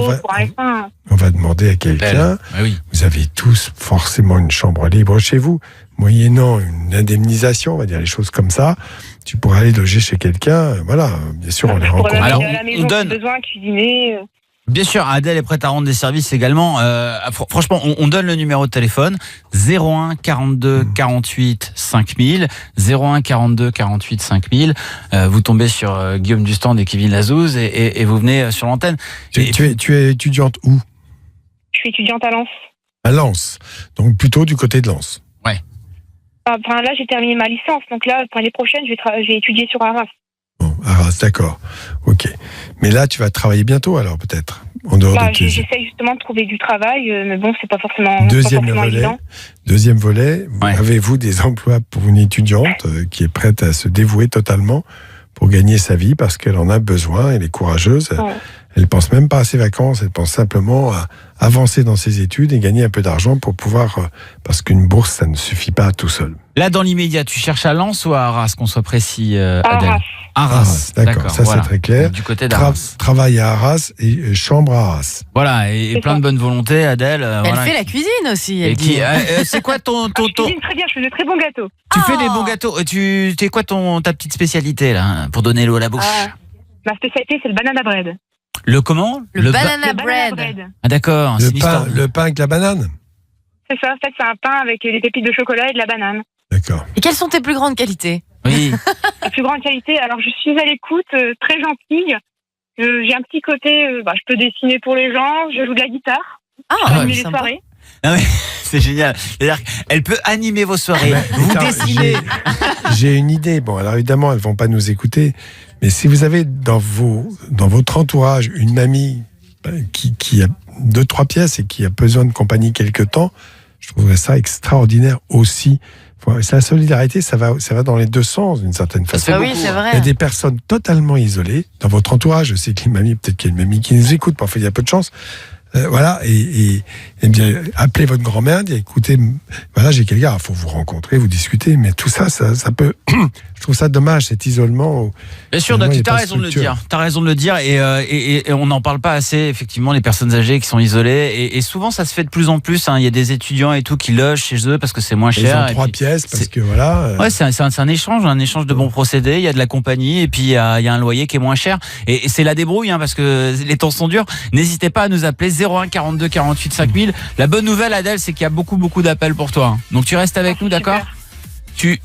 on va demander à quelqu'un. Oui. Vous avez tous forcément une chambre libre chez vous, moyennant une indemnisation, on va dire les choses comme ça. Tu pourrais aller loger chez quelqu'un, voilà, bien sûr, on les rencontre. Alors, on donne besoin, cuisiner. Bien sûr, Adèle est prête à rendre des services également. Franchement, on donne le numéro de téléphone 01 42 48 5000. 01 42 48 5000. Vous tombez sur Guillaume Dustand et Kevin Lazouz et vous venez sur l'antenne. Tu es étudiante où? Je suis étudiante à Lens. À Lens, donc plutôt du côté de Lens. Ouais. Là, j'ai terminé ma licence, donc là, pour l'année prochaine, je vais étudier sur Arras. Bon, Arras, d'accord. Ok. Mais là, tu vas travailler bientôt, alors, peut-être, en dehors de tes... J'essaie justement de trouver du travail, mais bon, c'est pas forcément évident. Deuxième volet, avez-vous des emplois pour une étudiante qui est prête à se dévouer totalement pour gagner sa vie, parce qu'elle en a besoin, elle est courageuse, elle pense même pas à ses vacances, elle pense simplement à avancer dans ses études et gagner un peu d'argent pour pouvoir... parce qu'une bourse, ça ne suffit pas tout seul. Là, dans l'immédiat, tu cherches à Lens ou à Arras, qu'on soit précis, Adèle? Arras, d'accord, ça c'est très clair. Du côté d'Arras. Travail à Arras et chambre à Arras. Voilà, et plein de bonne volonté, Adèle. Elle fait la cuisine aussi, elle dit. C'est quoi ton... Je cuisine très bien, je fais de très bons gâteaux. Tu fais des bons gâteaux. C'est quoi ta petite spécialité, là, pour donner l'eau à la bouche? Ma spécialité, c'est le banana bread. Le comment? Le banana bread. Ah d'accord. Le pain avec la banane? C'est ça, en fait, c'est un pain avec des pépites de chocolat et de la banane. D'accord. Et quelles sont tes plus grandes qualités? Oui. La plus grande qualité, alors je suis à l'écoute, très gentille. J'ai un petit côté, je peux dessiner pour les gens, je joue de la guitare. J'anime les soirées. Ah ouais, c'est génial. C'est-à-dire qu'elle peut animer vos soirées. Vous dessinez. J'ai une idée. Bon, alors évidemment, elles vont pas nous écouter. Mais si vous avez dans votre entourage une mamie qui a 2-3 pièces et qui a besoin de compagnie quelque temps, je trouverais ça extraordinaire aussi. C'est la solidarité, ça va dans les deux sens d'une certaine façon. Oui, c'est vrai. Il y a des personnes totalement isolées dans votre entourage. Je sais que les mamies, peut-être qu'il y a une mamie qui nous écoute, parfois il y a peu de chance. Voilà, et bien, appelez votre grand-mère, dites écoutez, voilà, j'ai quelqu'un, il faut vous rencontrer, vous discuter, mais tout ça, ça peut. Je trouve ça dommage, cet isolement. Bien sûr, tu as raison de le dire. Tu as raison de le dire, et on n'en parle pas assez, effectivement, les personnes âgées qui sont isolées, et souvent ça se fait de plus en plus. Il y a des étudiants et tout qui logent chez eux parce que c'est moins cher. Ils ont 3 pièces, parce que voilà. Ouais, c'est un échange de bons procédés. Il y a de la compagnie, et puis il y a un loyer qui est moins cher. Et c'est la débrouille, parce que les temps sont durs. N'hésitez pas à nous appeler 01 42 48 5000. La bonne nouvelle, Adèle, c'est qu'il y a beaucoup d'appels pour toi. Donc tu restes avec nous, d'accord ? Tu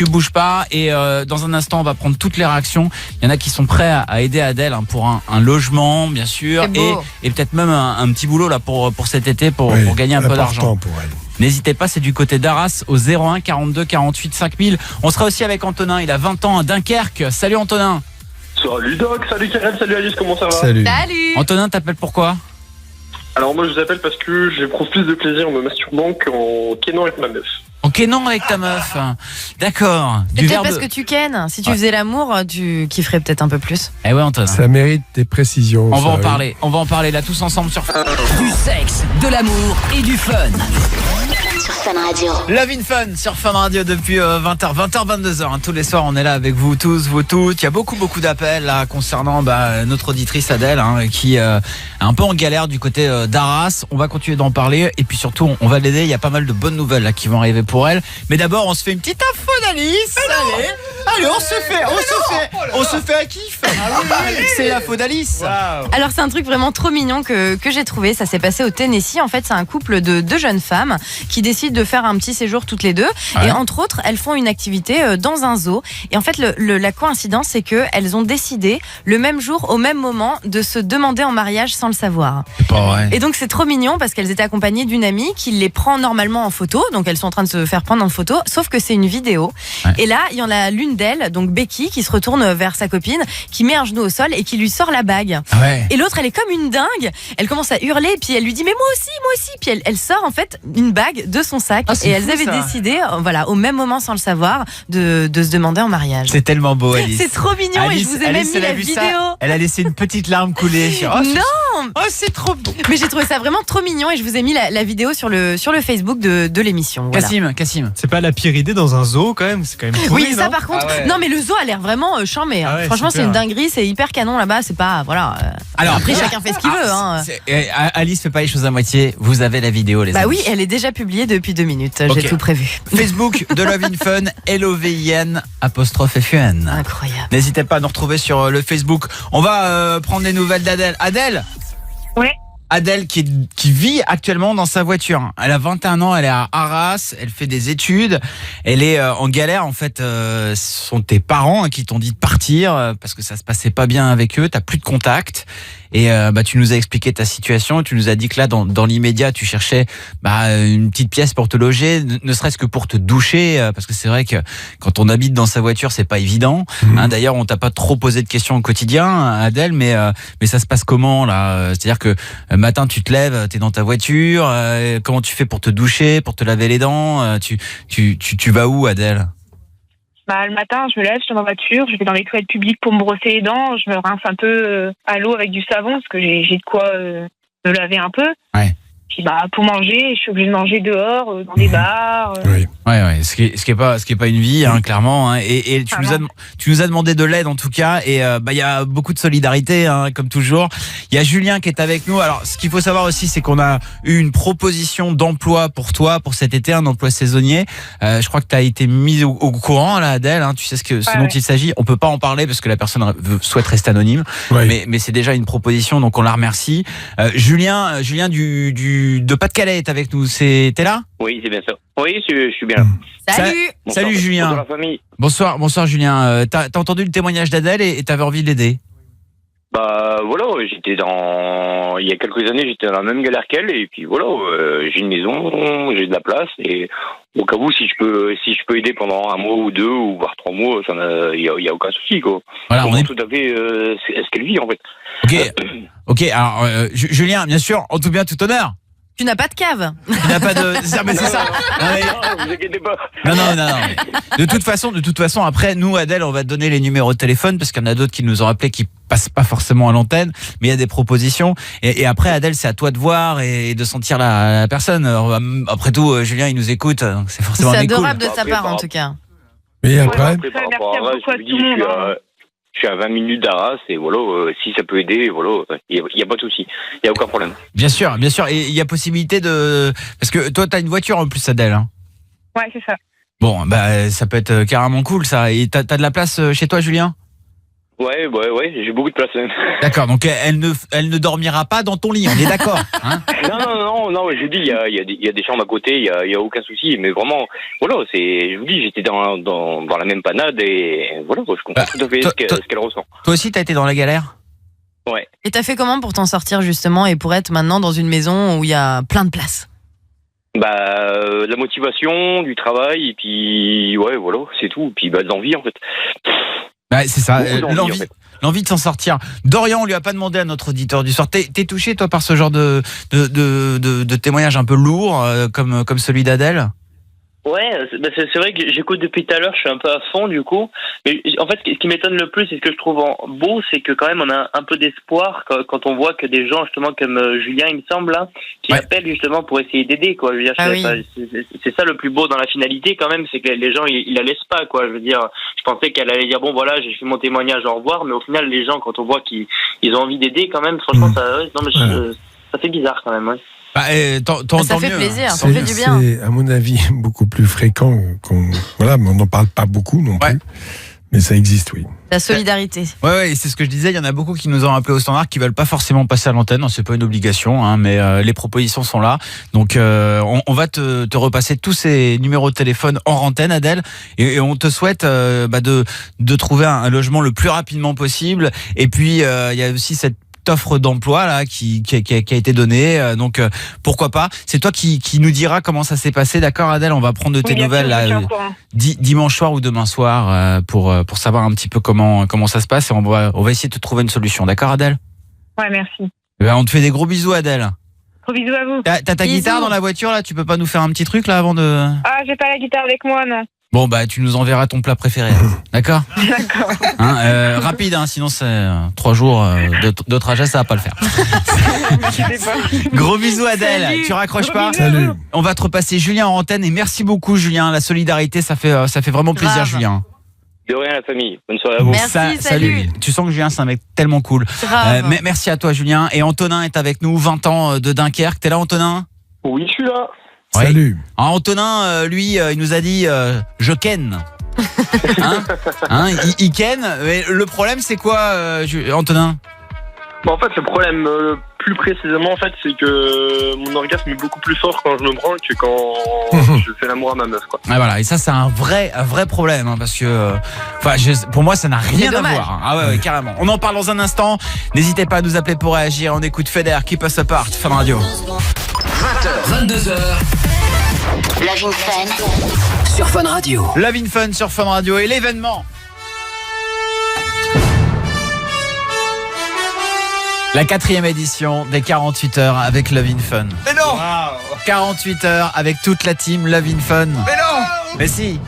bouges pas, et dans un instant on va prendre toutes les réactions. Il y en a qui sont prêts à aider Adèle pour un logement, bien sûr, et peut-être même un petit boulot là pour cet été pour gagner un peu d'argent. Pour elle. N'hésitez pas, c'est du côté d'Arras au 01 42 48 5000. On sera aussi avec Antonin, il a 20 ans à Dunkerque. Salut Antonin. Salut Doc, salut Karen, salut Alice, comment ça va? Salut. Antonin, t'appelles pourquoi? Alors moi je vous appelle parce que j'éprouve plus de plaisir en me masturbant qu'en kénant avec ma meuf. En kénant avec ta meuf. D'accord. C'est peut-être parce que tu kennes. Si tu faisais l'amour, tu kifferais peut-être un peu plus. Eh ouais, Antonin. Ça mérite des précisions. On va en oui. parler. On va en parler là tous ensemble sur. Du sexe, de l'amour et du fun. Sur Fun Radio. Love in Fun sur Fun Radio depuis 20h, 22h. Tous les soirs, on est là avec vous tous, vous toutes. Il y a beaucoup d'appels là concernant notre auditrice Adèle qui est un peu en galère du côté d'Arras. On va continuer d'en parler et puis surtout, on va l'aider. Il y a pas mal de bonnes nouvelles là qui vont arriver pour elle. Mais d'abord, on se fait une petite info d'Alice. Allez, on se fait un kiff. C'est l'info d'Alice. Alors c'est un truc vraiment trop mignon que j'ai trouvé. Ça s'est passé au Tennessee. En fait, c'est un couple de deux jeunes femmes qui décident de faire un petit séjour toutes les deux. Ouais. Et entre autres, elles font une activité dans un zoo. Et en fait, la coïncidence, c'est qu'elles ont décidé le même jour, au même moment, de se demander en mariage sans le savoir. C'est pas vrai. Et donc c'est trop mignon parce qu'elles étaient accompagnées d'une amie qui les prend normalement en photo. Donc elles sont en train de se faire prendre en photo, sauf que c'est une vidéo. Ouais. Et là, il y en a l'une d'elles, donc Becky, qui se retourne vers sa copine, qui met un genou au sol et qui lui sort la bague. Ouais. Et l'autre, elle est comme une dingue. Elle commence à hurler, et puis elle lui dit mais moi aussi. Puis elle sort en fait une bague de son sac. Et elles avaient décidé, voilà, au même moment sans le savoir, de se demander en mariage. C'est tellement beau, Alice. C'est trop mignon. Alice, et je vous ai même mis la vidéo. Ça, elle a laissé une petite larme couler. Non. C'est trop beau. Mais j'ai trouvé ça vraiment trop mignon et je vous ai mis la vidéo sur le Facebook de l'émission. Voilà. Cassim. C'est pas la pire idée dans un zoo quand même. C'est quand même pourri, oui, ça par contre. Non, mais le zoo a l'air vraiment charmé. Hein. Ouais, franchement, c'est une dinguerie, c'est hyper canon là-bas. C'est pas voilà. Alors après, chacun fait ce qu'il veut. Hein. Alice fait pas les choses à moitié. Vous avez la vidéo, les amis. Bah oui, elle est déjà publiée depuis 2 minutes. J'ai tout prévu. Facebook de Love in Fun, LOVIN _FUN. Incroyable. N'hésitez pas à nous retrouver sur le Facebook. On va prendre des nouvelles d'Adèle. Adèle. Ouais. Adèle qui vit actuellement dans sa voiture. Elle a 21 ans, elle est à Arras, elle fait des études, elle est en galère en fait. Ce sont tes parents qui t'ont dit de partir parce que ça se passait pas bien avec eux, t'as plus de contact. Et tu nous as expliqué ta situation, tu nous as dit que là dans l'immédiat tu cherchais une petite pièce pour te loger, ne serait-ce que pour te doucher, parce que c'est vrai que quand on habite dans sa voiture c'est pas évident. D'ailleurs on t'a pas trop posé de questions au quotidien, Adèle, mais ça se passe comment là? C'est-à-dire que matin tu te lèves, t'es dans ta voiture, comment tu fais pour te doucher, pour te laver les dents, tu vas où, Adèle? Le matin, je me lève, je suis dans ma voiture, je vais dans les toilettes publiques pour me brosser les dents, je me rince un peu à l'eau avec du savon parce que j'ai de quoi me laver un peu. Ouais. Puis pour manger, je suis obligée de manger dehors, dans des bars. Oui. Ouais. Ce qui est pas une vie, hein, clairement. Hein. Et tu nous as demandé de l'aide en tout cas. Et il y a beaucoup de solidarité, hein, comme toujours. Il y a Julien qui est avec nous. Alors, ce qu'il faut savoir aussi, c'est qu'on a eu une proposition d'emploi pour toi pour cet été, un emploi saisonnier. Je crois que tu as été mise au courant, là, Adèle. Hein, tu sais ce dont il s'agit. On peut pas en parler parce que la personne souhaite rester anonyme. Ouais. Mais c'est déjà une proposition, donc on la remercie. Julien de Pas-de-Calais est avec nous. T'es là? Oui, c'est bien ça. Oui, je suis bien là. Salut. Salut Julien. Bonsoir la famille. Bonsoir Julien. T'as entendu le témoignage d'Adèle et t'avais envie de l'aider? Voilà, il y a quelques années, j'étais dans la même galère qu'elle et puis voilà, j'ai une maison, j'ai de la place et au cas où si je peux aider pendant 1 mois ou 2 ou voire 3 mois, il y a aucun souci quoi. Voilà, on est tout à fait ce qu'elle vit en fait. OK, alors Julien, bien sûr, en tout bien tout honneur. Tu n'as pas de cave. Tu n'as pas de mais c'est ça. Non, vous inquiétez pas. Non. De toute façon, après, nous, Adèle, on va te donner les numéros de téléphone parce qu'il y en a d'autres qui nous ont appelé qui passent pas forcément à l'antenne, mais il y a des propositions. Et après, Adèle, c'est à toi de voir et de sentir la personne. Après tout, Julien, il nous écoute, donc c'est forcément cool. C'est adorable de sa part, en tout cas. Et après, je suis à 20 minutes d'Arras et voilà, si ça peut aider, voilà, il y a pas de souci, il y a aucun problème. Bien sûr, et il y a possibilité parce que toi t'as une voiture en plus, Adèle. Hein. Ouais, c'est ça. Bon, ça peut être carrément cool ça. Et t'as de la place chez toi, Julien? Ouais, j'ai beaucoup de place. D'accord, donc elle ne dormira pas dans ton lit, on est d'accord, hein? Non, je vous dis, il y a des chambres à côté, il y a aucun souci, mais vraiment, voilà, je vous dis, j'étais dans la même panade et voilà, je comprends tout à fait ce qu'elle ressent. Toi aussi, t'as été dans la galère? Ouais. Et t'as fait comment pour t'en sortir justement et pour être maintenant dans une maison où il y a plein de place? La motivation, du travail, et puis, ouais, voilà, c'est tout, et puis de l'envie en fait. C'est ça, l'envie de s'en sortir. Dorian, on lui a pas demandé à notre auditeur du soir. T'es touché toi par ce genre de témoignage un peu lourd comme celui d'Adèle? Ouais, c'est vrai que j'écoute depuis tout à l'heure, je suis un peu à fond du coup. Mais en fait, ce qui m'étonne le plus et ce que je trouve beau, c'est que quand même on a un peu d'espoir quand on voit que des gens justement comme Julien, il me semble, là, qui appellent justement pour essayer d'aider, quoi. Je veux dire, c'est ça le plus beau dans la finalité quand même, c'est que les gens ils la laissent pas, quoi. Je veux dire, je pensais qu'elle allait dire bon voilà, j'ai fait mon témoignage, au revoir, mais au final les gens quand on voit qu'ils ont envie d'aider quand même, franchement ça fait bizarre quand même, ouais. Ça fait plaisir, ça fait du bien. C'est, à mon avis, beaucoup plus fréquent voilà, mais on n'en parle pas beaucoup non plus. Mais ça existe, oui. La solidarité. Ouais, c'est ce que je disais. Il y en a beaucoup qui nous ont appelé au standard, qui veulent pas forcément passer à l'antenne. Non, c'est pas une obligation, hein, mais les propositions sont là. Donc, on va te repasser tous ces numéros de téléphone hors antenne, Adèle, et on te souhaite de trouver un logement le plus rapidement possible. Et puis, il y a aussi cette offre d'emploi là qui a été donnée, donc pourquoi pas. C'est toi qui nous diras comment ça s'est passé, d'accord Adèle? On va prendre de tes nouvelles là, dimanche soir ou demain soir pour savoir un petit peu comment ça se passe, et on va essayer de te trouver une solution, d'accord Adèle? Ouais, merci. On te fait des gros bisous Adèle. Gros bisous à vous. T'as ta guitare dans la voiture là, tu peux pas nous faire un petit truc là avant de... Ah, j'ai pas la guitare avec moi, non. Bon tu nous enverras ton plat préféré, d'accord? D'accord. Rapide, sinon c'est 3 jours de trajet, ça va pas le faire. Gros bisous Adèle. Salut. Tu raccroches pas? Salut. On va te repasser Julien en antenne, et merci beaucoup Julien, la solidarité ça fait vraiment plaisir. Julien. De rien la famille, bonne soirée à vous. Merci, salut. Tu sens que Julien c'est un mec tellement cool. Merci à toi Julien. Et Antonin est avec nous, 20 ans de Dunkerque. T'es là Antonin? Oui, je suis là. Ouais. Salut. Antonin, lui, il nous a dit je ken. Il ken. Mais le problème, c'est quoi, Antonin? En fait, le problème plus précisément, en fait, c'est que mon orgasme est beaucoup plus fort quand je me branle que quand je fais l'amour à ma meuf, quoi. Ah, voilà, et ça, c'est un vrai problème, parce que, pour moi, ça n'a rien à voir. Ah ouais, carrément. On en parle dans un instant. N'hésitez pas à nous appeler pour réagir. On écoute Feder, Keep Us Apart, Fun Radio. 20h, 22h. Love in Fun. Sur Fun Radio. Love in Fun sur Fun Radio et l'événement. La 4e édition des 48 heures avec Love in Fun. Mais non! 48 heures avec toute la team Love in Fun. Mais non! Mais si.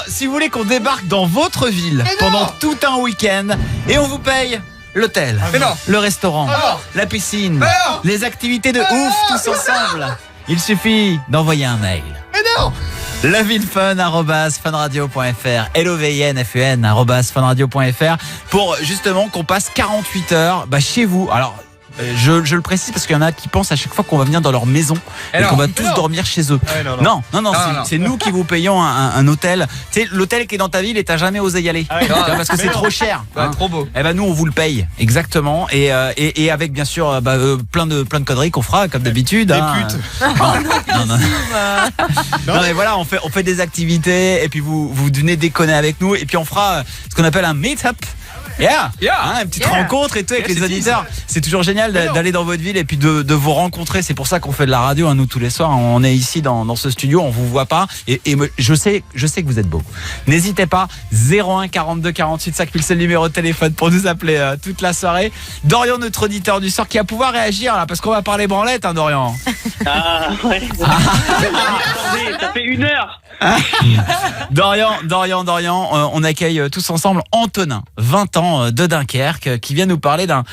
Si vous voulez qu'on débarque dans votre ville pendant tout un week-end, et on vous paye l'hôtel, le restaurant, la piscine, les activités de ouf tous ensemble. Il suffit d'envoyer un mail. Mais non! lovinfun@funradio.fr, lovinfun@funradio.fr, pour justement qu'on passe 48 heures chez vous. Alors je le précise parce qu'il y en a qui pensent à chaque fois qu'on va venir dans leur maison et qu'on va tous dormir chez eux. Non, c'est nous qui vous payons un hôtel. Tu sais, l'hôtel qui est dans ta ville et t'as jamais osé y aller. Parce que c'est trop cher. Trop beau. Eh ben nous on vous le paye exactement, et avec bien sûr plein de conneries qu'on fera comme d'habitude. Des putes. Non mais voilà, on fait des activités et puis vous venez déconner avec nous, et puis on fera ce qu'on appelle un meet-up. Une petite rencontre et tout avec les auditeurs. C'est toujours génial d'aller dans votre ville et puis de vous rencontrer. C'est pour ça qu'on fait de la radio, nous tous les soirs. On est ici dans ce studio, on vous voit pas, et je sais que vous êtes beaux. N'hésitez pas, 01 42 48 5000, c'est le numéro de téléphone pour nous appeler toute la soirée. Dorian, notre auditeur du soir, qui va pouvoir réagir là, parce qu'on va parler branlette, Dorian. Ah ouais. Attendez, ça fait 1 heure. Dorian, on accueille tous ensemble Antonin, 20 ans de Dunkerque, qui vient nous parler d'un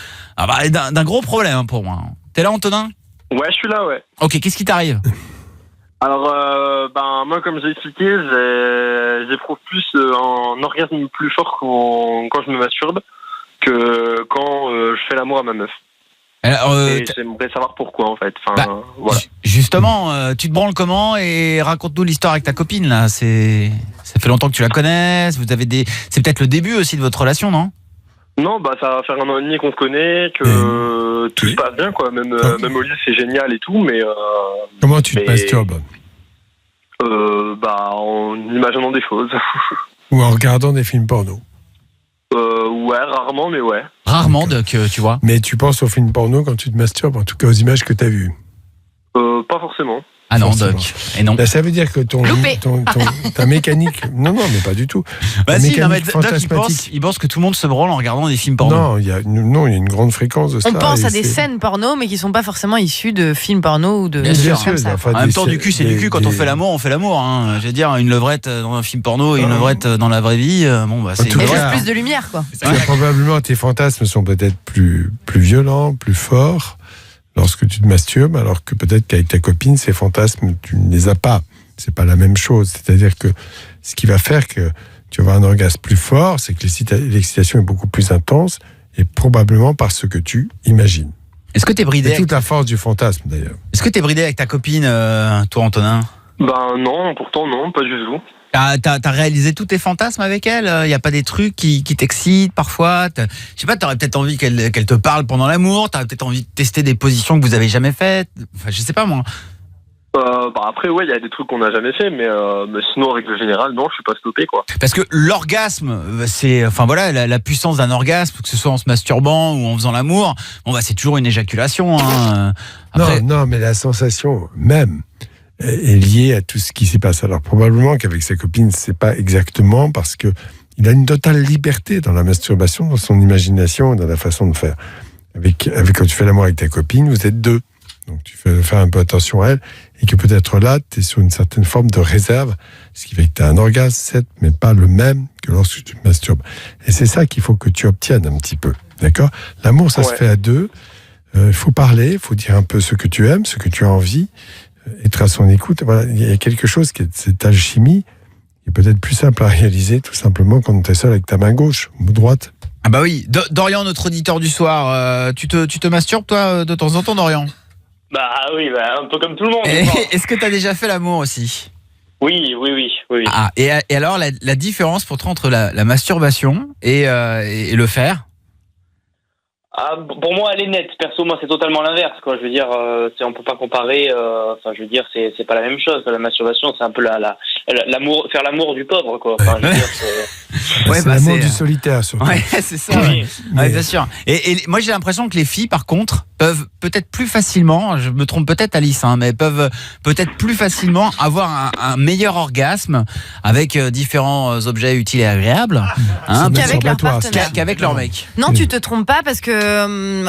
gros problème pour moi. T'es là, Antonin? Ouais, je suis là, ouais. Ok, qu'est-ce qui t'arrive? Alors, moi, comme j'ai expliqué, j'éprouve plus un orgasme plus fort quand je me masturbe que quand je fais l'amour à ma meuf. Alors, et j'aimerais savoir pourquoi, en fait. Voilà. Justement, tu te branles comment, et raconte-nous l'histoire avec ta copine là. Ça fait longtemps que tu la connais. C'est peut-être le début aussi de votre relation, non? Non, ça va faire 1 an et demi qu'on se connaît, que tout se passe bien, quoi. Même au lit, c'est génial et tout, mais. Comment tu te masturbes? En imaginant des choses. Ou en regardant des films porno? Ouais, rarement, mais ouais. Rarement, tu vois. Mais tu penses aux films porno quand tu te masturbes, en tout cas aux images que tu as vues? Pas forcément. Ah non, forcément. Doc. Et non. Là, ça veut dire que ta mécanique. Non, mais pas du tout. Bah Ta si, mécanique non, mais Doc, fantasmatique. il pense que tout le monde se branle en regardant des films porno. Non, il y a une grande fréquence de ça. On pense et à des c'est- scènes porno, mais qui sont pas forcément issues de films porno ou de Bien choses sûr. comme ça. Enfin, En même des temps, du scènes- cul, c'est du cul. Quand on fait l'amour, on fait l'amour. Hein. Je veux dire, une levrette dans un film porno et une levrette dans la vraie vie, bon, bah, c'est tout une cas, levrette. Plus de lumière, quoi. Probablement, tes fantasmes sont peut-être plus violents, plus forts lorsque tu te masturbes, alors que peut-être qu'avec ta copine, ces fantasmes, tu ne les as pas. C'est pas la même chose. C'est-à-dire que ce qui va faire que tu vas avoir un orgasme plus fort, c'est que l'excitation est beaucoup plus intense, et probablement par ce que tu imagines. Est-ce que t'es bridé C'est toute la force du fantasme, d'ailleurs. Est-ce que t'es bridé avec ta copine, toi, Antonin? Ben non, pourtant non, pas du tout. T'as réalisé tous tes fantasmes avec elle? Y a pas des trucs qui t'excitent parfois? Je sais pas, t'aurais peut-être envie qu'elle te parle pendant l'amour, t'aurais peut-être envie de tester des positions que vous avez jamais faites. Enfin, je sais pas moi. Après, ouais, il y a des trucs qu'on n'a jamais fait, mais sinon, en règle générale, non, je suis pas stoppé, quoi. Parce que l'orgasme, c'est, enfin voilà, la puissance d'un orgasme, que ce soit en se masturbant ou en faisant l'amour, bon bah c'est toujours une éjaculation. Hein. Après... Non, mais la sensation même est liée à tout ce qui s'y passe. Alors probablement qu'avec sa copine, c'est pas exactement parce que il a une totale liberté dans la masturbation, dans son imagination et dans la façon de faire. Avec quand tu fais l'amour avec ta copine, vous êtes deux. Donc tu fais faire un peu attention à elle, et que peut-être là, tu es sur une certaine forme de réserve, ce qui fait que tu as un orgasme, certes, mais pas le même que lorsque tu te masturbes. Et c'est ça qu'il faut que tu obtiennes un petit peu, d'accord? L'amour, ça se fait à deux. Il faut parler, il faut dire un peu ce que tu aimes, ce que tu as envie, être à son écoute. Voilà, il y a quelque chose qui est cette alchimie, qui est peut-être plus simple à réaliser, tout simplement, quand tu es seul avec ta main gauche ou droite. Ah bah oui, Dorian, notre auditeur du soir, tu te masturbes toi de temps en temps, Dorian? Bah oui, un peu comme tout le monde. Est-ce que tu as déjà fait l'amour aussi? Oui. Ah, et alors, la différence pour toi entre la masturbation et le faire? Ah, pour moi, elle est nette. Perso, moi, c'est totalement l'inverse, quoi. Je veux dire, on peut pas comparer. Enfin, je veux dire, c'est pas la même chose. La masturbation, c'est un peu l'amour, faire l'amour du pauvre, quoi. Enfin, je veux dire, c'est l'amour du solitaire, surtout. Ouais, c'est ça. Oui. Ouais, bien sûr. Et moi, j'ai l'impression que les filles, par contre, peuvent peut-être plus facilement, je me trompe peut-être Alice, hein, mais peuvent peut-être plus facilement avoir un meilleur orgasme avec différents objets utiles et agréables, hein, qu'avec leur partenaire. qu'avec leur mec. Non, tu te trompes pas parce que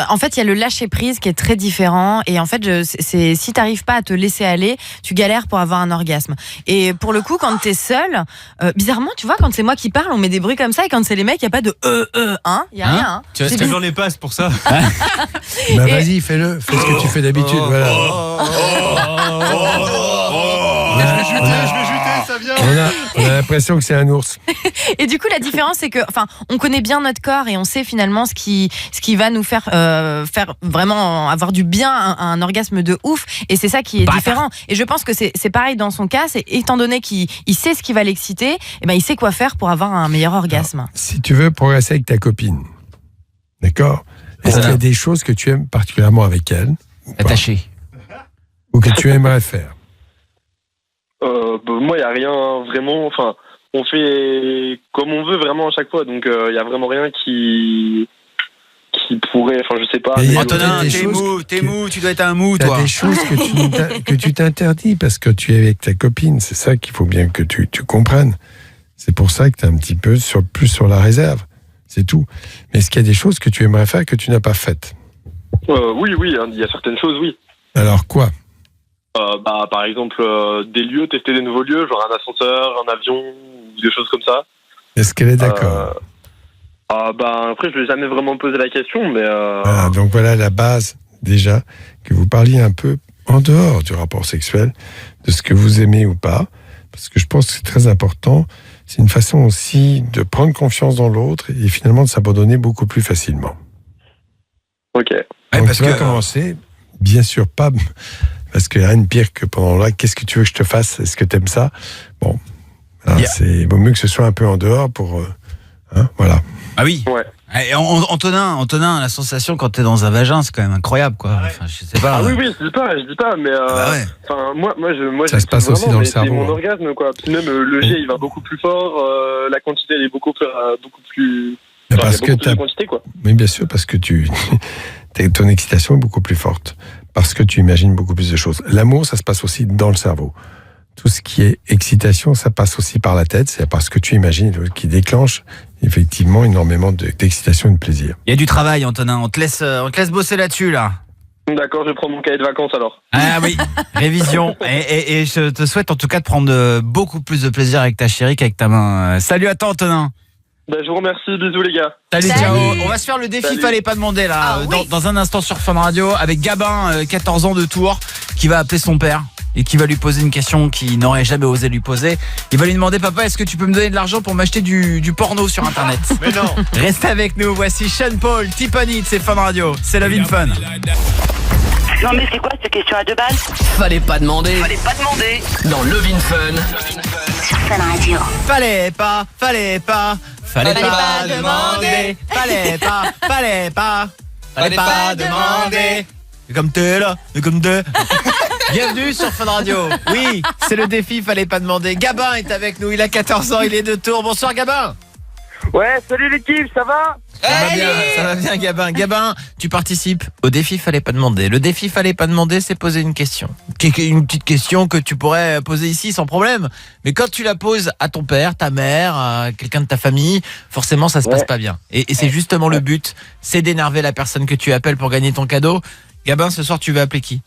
en fait, il y a le lâcher prise qui est très différent et en fait, si t'arrives pas à te laisser aller, tu galères pour avoir un orgasme. Et pour le coup, quand t'es seul, bizarrement, tu vois, quand c'est moi qui parle, on met des bruits comme ça et quand c'est les mecs, il y a pas de hein, il y a rien. Hein. Tu restes toujours les passes pour ça. Bah vas-y, fais-le, fais ce que tu fais d'habitude. Voilà. Je vais juter, ça vient. On a l'impression que c'est un ours. Et du coup, la différence, c'est que, enfin, on connaît bien notre corps et on sait finalement ce qui va nous faire vraiment avoir du bien, un orgasme de ouf. Et c'est ça qui est différent. Et je pense que c'est pareil dans son cas. C'est étant donné qu'il sait ce qui va l'exciter, et ben il sait quoi faire pour avoir un meilleur orgasme. Alors, si tu veux progresser avec ta copine, d'accord? Est-ce qu'il y a des choses que tu aimes particulièrement avec elle? Attaché. Ou que tu aimerais faire? Moi, il n'y a rien vraiment. Enfin, on fait comme on veut vraiment à chaque fois. Donc, il n'y a vraiment rien qui pourrait. Enfin, je sais pas. Antonin, t'es mou, tu dois être un mou, toi. Il y a des choses que tu t'interdis parce que tu es avec ta copine. C'est ça qu'il faut bien que tu comprennes. C'est pour ça que tu es un petit peu plus sur la réserve. C'est tout. Mais est-ce qu'il y a des choses que tu aimerais faire que tu n'as pas faites? Oui, il y a certaines choses, oui. Alors quoi? Par exemple, des lieux, tester des nouveaux lieux, genre un ascenseur, un avion, ou des choses comme ça. Est-ce qu'elle est d'accord? Après, je ne lui ai jamais vraiment posé la question, mais... Voilà, donc voilà la base, déjà, que vous parliez un peu en dehors du rapport sexuel, de ce que vous aimez ou pas, parce que je pense que c'est très important. C'est une façon aussi de prendre confiance dans l'autre et finalement de s'abandonner beaucoup plus facilement. Ok. Donc parce tu vas commencer, bien sûr pas, parce qu'il n'y a rien de pire que pendant là, qu'est-ce que tu veux que je te fasse? Est-ce que tu aimes ça? Bon, c'est vaut mieux que ce soit un peu en dehors pour... voilà. Ah oui. Ouais. Et Antonin, la sensation quand t'es dans un vagin, c'est quand même incroyable, quoi. Enfin, je sais pas. Ah oui, je dis pas, mais moi, ça se passe aussi dans le cerveau. C'est mon orgasme, quoi. Puis même le jet, il va beaucoup plus fort, la quantité, elle est beaucoup plus. Parce que de quantité, quoi. Oui, bien sûr, parce que ton excitation est beaucoup plus forte. parce que tu imagines beaucoup plus de choses. L'amour, ça se passe aussi dans le cerveau. Tout ce qui est excitation, ça passe aussi par la tête. C'est parce que tu imagines qui déclenche effectivement énormément d'excitation et de plaisir. Il y a du travail, Antonin. On te laisse bosser là-dessus, là. D'accord, je prends mon cahier de vacances alors. Ah oui, révision. Et je te souhaite en tout cas de prendre beaucoup plus de plaisir avec ta chérie qu'avec ta main. Salut à toi, Antonin. Je vous remercie, bisous les gars. Salut, ciao. On va se faire le défi, Salut. fallait pas demander là, dans un instant sur Fun Radio, avec Gabin, 14 ans de Tours, qui va appeler son père et qui va lui poser une question qu'il n'aurait jamais osé lui poser. Il va lui demander, papa, est-ce que tu peux me donner de l'argent pour m'acheter du porno sur Internet? Mais non. Reste avec nous, voici Sean Paul, Tiffany, c'est Fun Radio, c'est Love in Fun. Non mais c'est quoi cette question à 2 balles? Fallait pas demander. Fallait pas demander. Dans Love in Fun. Sur Fun Radio. Fallait pas demander. Fallait pas demander. Et comme t'es là, et comme t'es. Bienvenue sur Fun Radio. Oui, c'est le défi, fallait pas demander. Gabin est avec nous, il a 14 ans, il est de Tours. Bonsoir Gabin. Ouais, salut l'équipe, ça va? Ça va bien Gabin. Gabin, tu participes au défi fallait pas demander. Le défi fallait pas demander, c'est poser une question. Une petite question que tu pourrais poser ici sans problème. Mais quand tu la poses à ton père, ta mère, à quelqu'un de ta famille, forcément ça se passe pas bien. Et c'est justement le but, c'est d'énerver la personne que tu appelles pour gagner ton cadeau. Gabin, ce soir tu veux appeler qui?